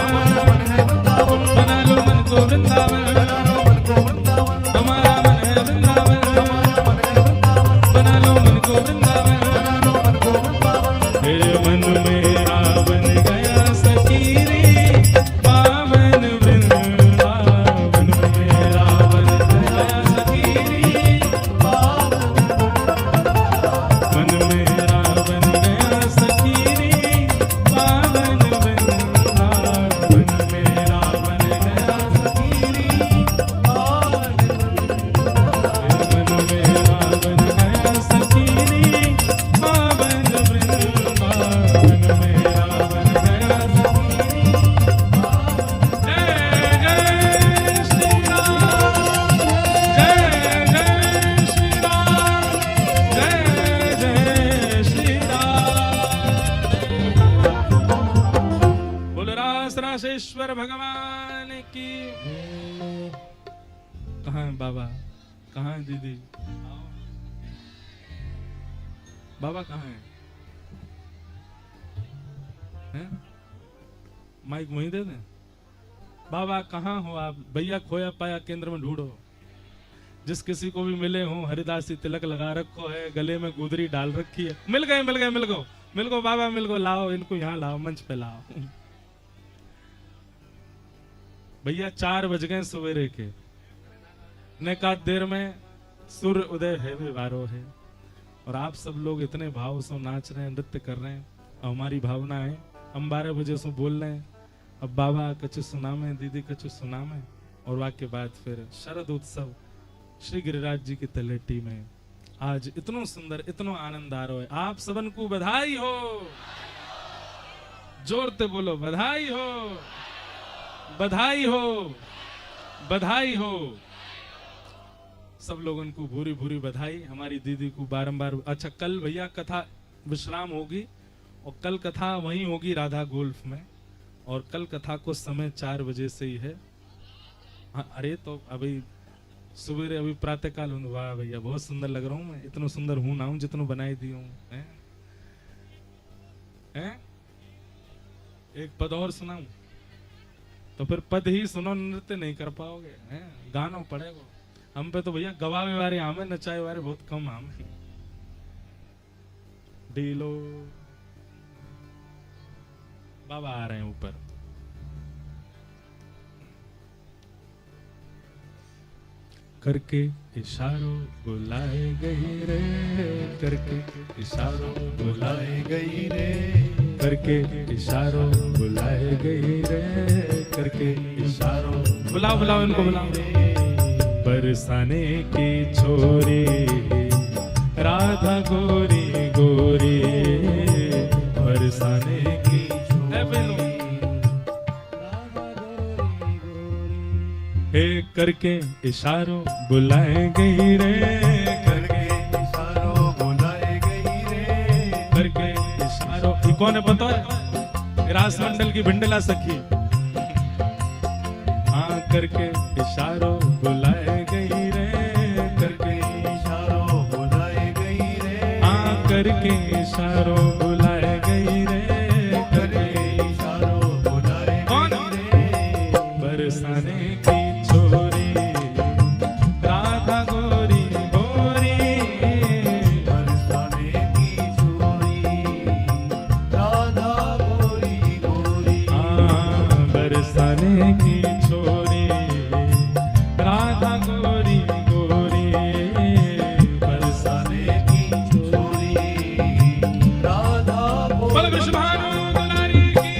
बना लो मन को वृंदावन, हमारा मन है वृंदावन, बना लो मन को वृंदावन। हे मन मेरा बन गया सखी रे पावन वृंदावन, मेरा बन गया सखी रे मन मेरा बन गया सखी रे पावन वृंदावन, मेरा बन गया सखी रे मन मेरा बन गया सखी रे पावन वृंदावन, मेरा बन गया सखी रे। जय जय श्री राम, जय जय श्री राम, जय जय श्री राम। बोल रासेश्वर भगवान की। कहाँ है बाबा, कहाँ है दीदी? बाबा कहाँ है? हैं? माइक वहीं दे दें। बाबा कहाँ हो आप? भैया खोया पाया केंद्र में ढूंढो। जिस किसी को भी मिले हो हरिदासी तिलक लगा रखो है, गले में गुदरी डाल रखी है। मिल गए मिल गए मिल गो मिल गो बाबा मिल गो, लाओ इनको यहाँ लाओ, मंच पे लाओ। भैया 4 बज गए सवेरे के, ने का देर में सूर्य उदय है विवारो है, और आप सब लोग इतने भाव से नाच रहे हैं, नृत्य कर रहे हैं। और हमारी भावना है हम 12 बजे से बोल रहे हैं, अब बाबा कछु सुना में, दीदी कछु सुना में, और वाक्य बाद फिर शरद उत्सव श्री गिरिराज जी की तलेटी में आज इतनो सुंदर इतनो आनंद आ रहा है। आप सबन को बधाई हो, जोर से बोलो बधाई हो, बधाई हो, बधाई हो। सब लोगों को भूरी भूरी बधाई। हमारी दीदी को बारंबार। अच्छा कल भैया कथा विश्राम होगी, और कल कथा वहीं होगी राधा गोल्फ में, और कल कथा को समय 4 बजे से ही है। हाँ, अरे तो अभी सुबह अभी प्रातः काल हूँ। वाह भैया बहुत सुंदर लग रहा हूँ मैं, इतना सुंदर हूँ ना हूँ जितना बनाई दी हूँ। एक पद और सुनाऊं तो फिर पद ही सुनो, नृत्य नहीं कर पाओगे, गाना पड़ेगा। हम पे तो भैया गवावे वाले आमे, नचाए वाले बहुत कम आमे। डीलो बाबा आ रहे हैं ऊपर। करके इशारों बुलाए गई रे, करके इशारों बुलाए गई रे, करके इशारों बुलाए गई रे, करके इशारों बुलाओ बुलाओ इनको बुलाओ। बरसाने की छोरी राधा गोरी गोरी, बरसाने की छोरी करके इशारों बुलाए गई रे, करके इशारों बुलाए गई रे, करके इशारों। ये कौन है पता है? रास मंडल की भिंडला सखी। हाँ करके इशारों बुलाए गई रे, करके इशारों बुलाए गई रे, हाँ करके इशारों बुलाए गई रे, करके इशारों बुलाए कौन? गई रे, बरसाने की छोरी राधा गोरी गोरी, बरसाने की छोरी राधा गोरी गोरी, हाँ बरसाने की छोरी राधा गोरी गोरी, बरसाने बरसाने की छोरी राधा बोल गोरी। वृषभानु दुलारी की।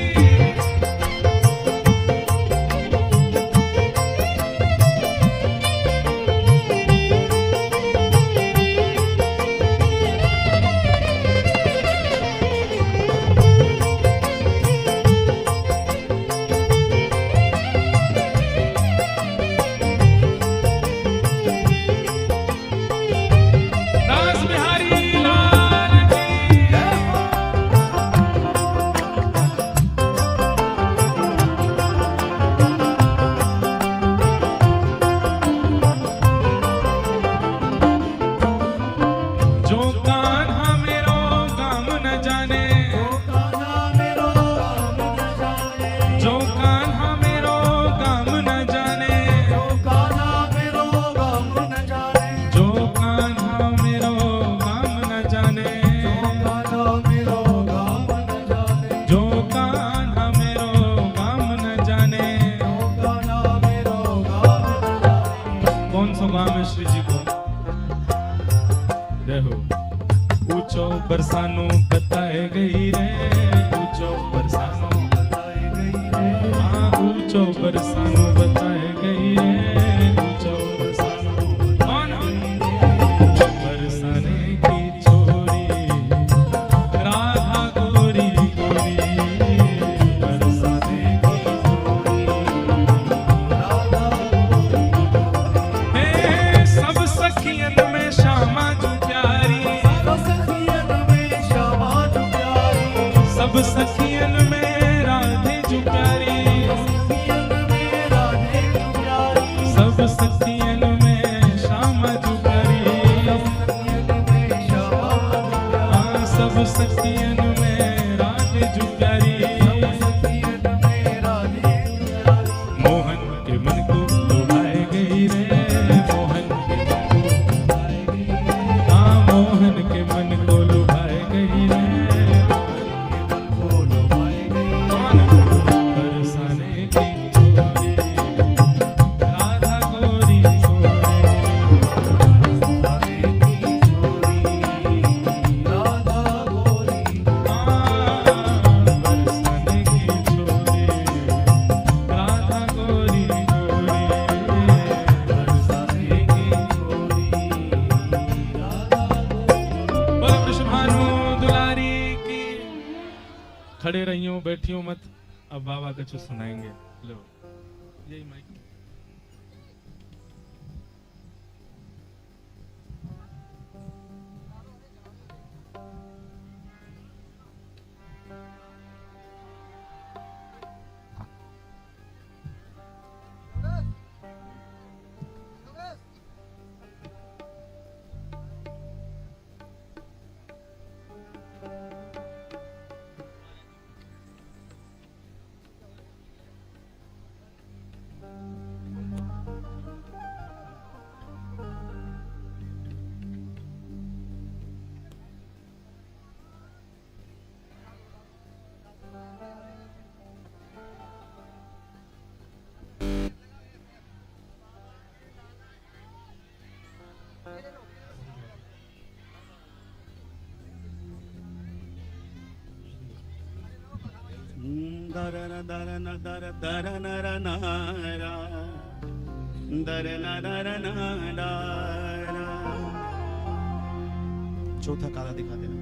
रास बिहारी लाल की। जो कान्हा मेरो काम न जाने, कान्हा मेरो काम न जाने, जो कान्हा मेरो काम न जाने, जो कान्हा मेरो काम न जाने, जो कान्हा मेरो काम न जाने, कान्हा मेरो काम न जाने, जो कान्हा मेरो काम न जाने। कान्हा मेरो काम न जाने। कौन सा काम है श्री जी को? देखो ऊंचो बरसानो बताए गई रे, ऊंचो बरसानो बताए गई रे, हाँ ऊंचो बरसानो बताए गई रे, ऊंचो बरसानो कौन? बरसाने की छोरी राधा गोरी गोरी, बरसाने की राधा हे सब सखियन में श्यामा जो प्यारी, सखियन में श्यामा जो प्यारी, सब सखियन में राधे जो प्यारी, सखियन में राधे जो प्यारी, सब सखियन में श्यामा जो प्यारी, सखियन में श्यामा जो प्यारी, हाँ सब सखियन में राधे जो प्यारी। सखियन में राधे जो प्यारी। मोहन के मन को लुभाए गई रे, मोहन के मन को लुभाए गई रे, हाँ मोहन के मन को लुभाए गई रे, बोलो भाई गई कौन? बरसाने की छोरी राधा गोरी गोरी, राधे की छोरी राधा गोरी, हाँ बरसाने की छोरी राधा गोरी गोरी, बरसाने की छोरी राधा गोरी। बोलो वृषभानु दुलारी की। खड़े रहियो बैठियो मत, अब बाबा कछु सुनाएंगे। लो यही माइक। दरन दरन दर दरन रनारा दरन दरन डारा। चौथा काला दिखा देना।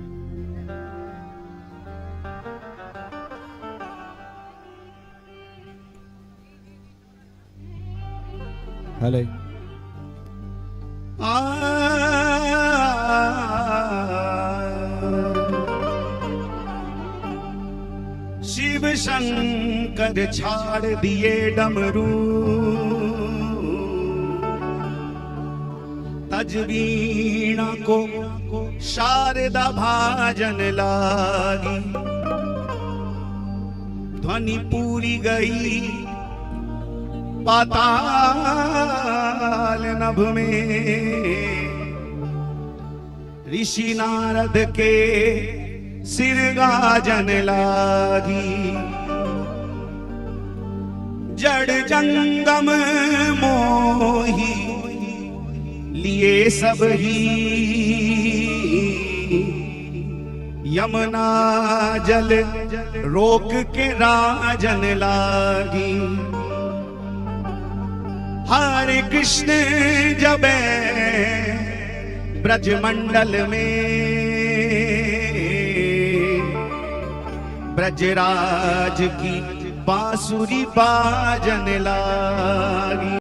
हले शिव शंकर छाड़ दिए डमरू, तजवीणा को शारदा भाजन लागी, ध्वनि पूरी गई पाताल नभ में, ऋषि नारद के सिर गाजन लागी, जड़ जंगम मोही लिए सब ही, यमुना जल रोक के राजन लागी, हरे कृष्ण जबे ब्रजमंडल में, ब्रजराज की बांसुरी बाजन लागी।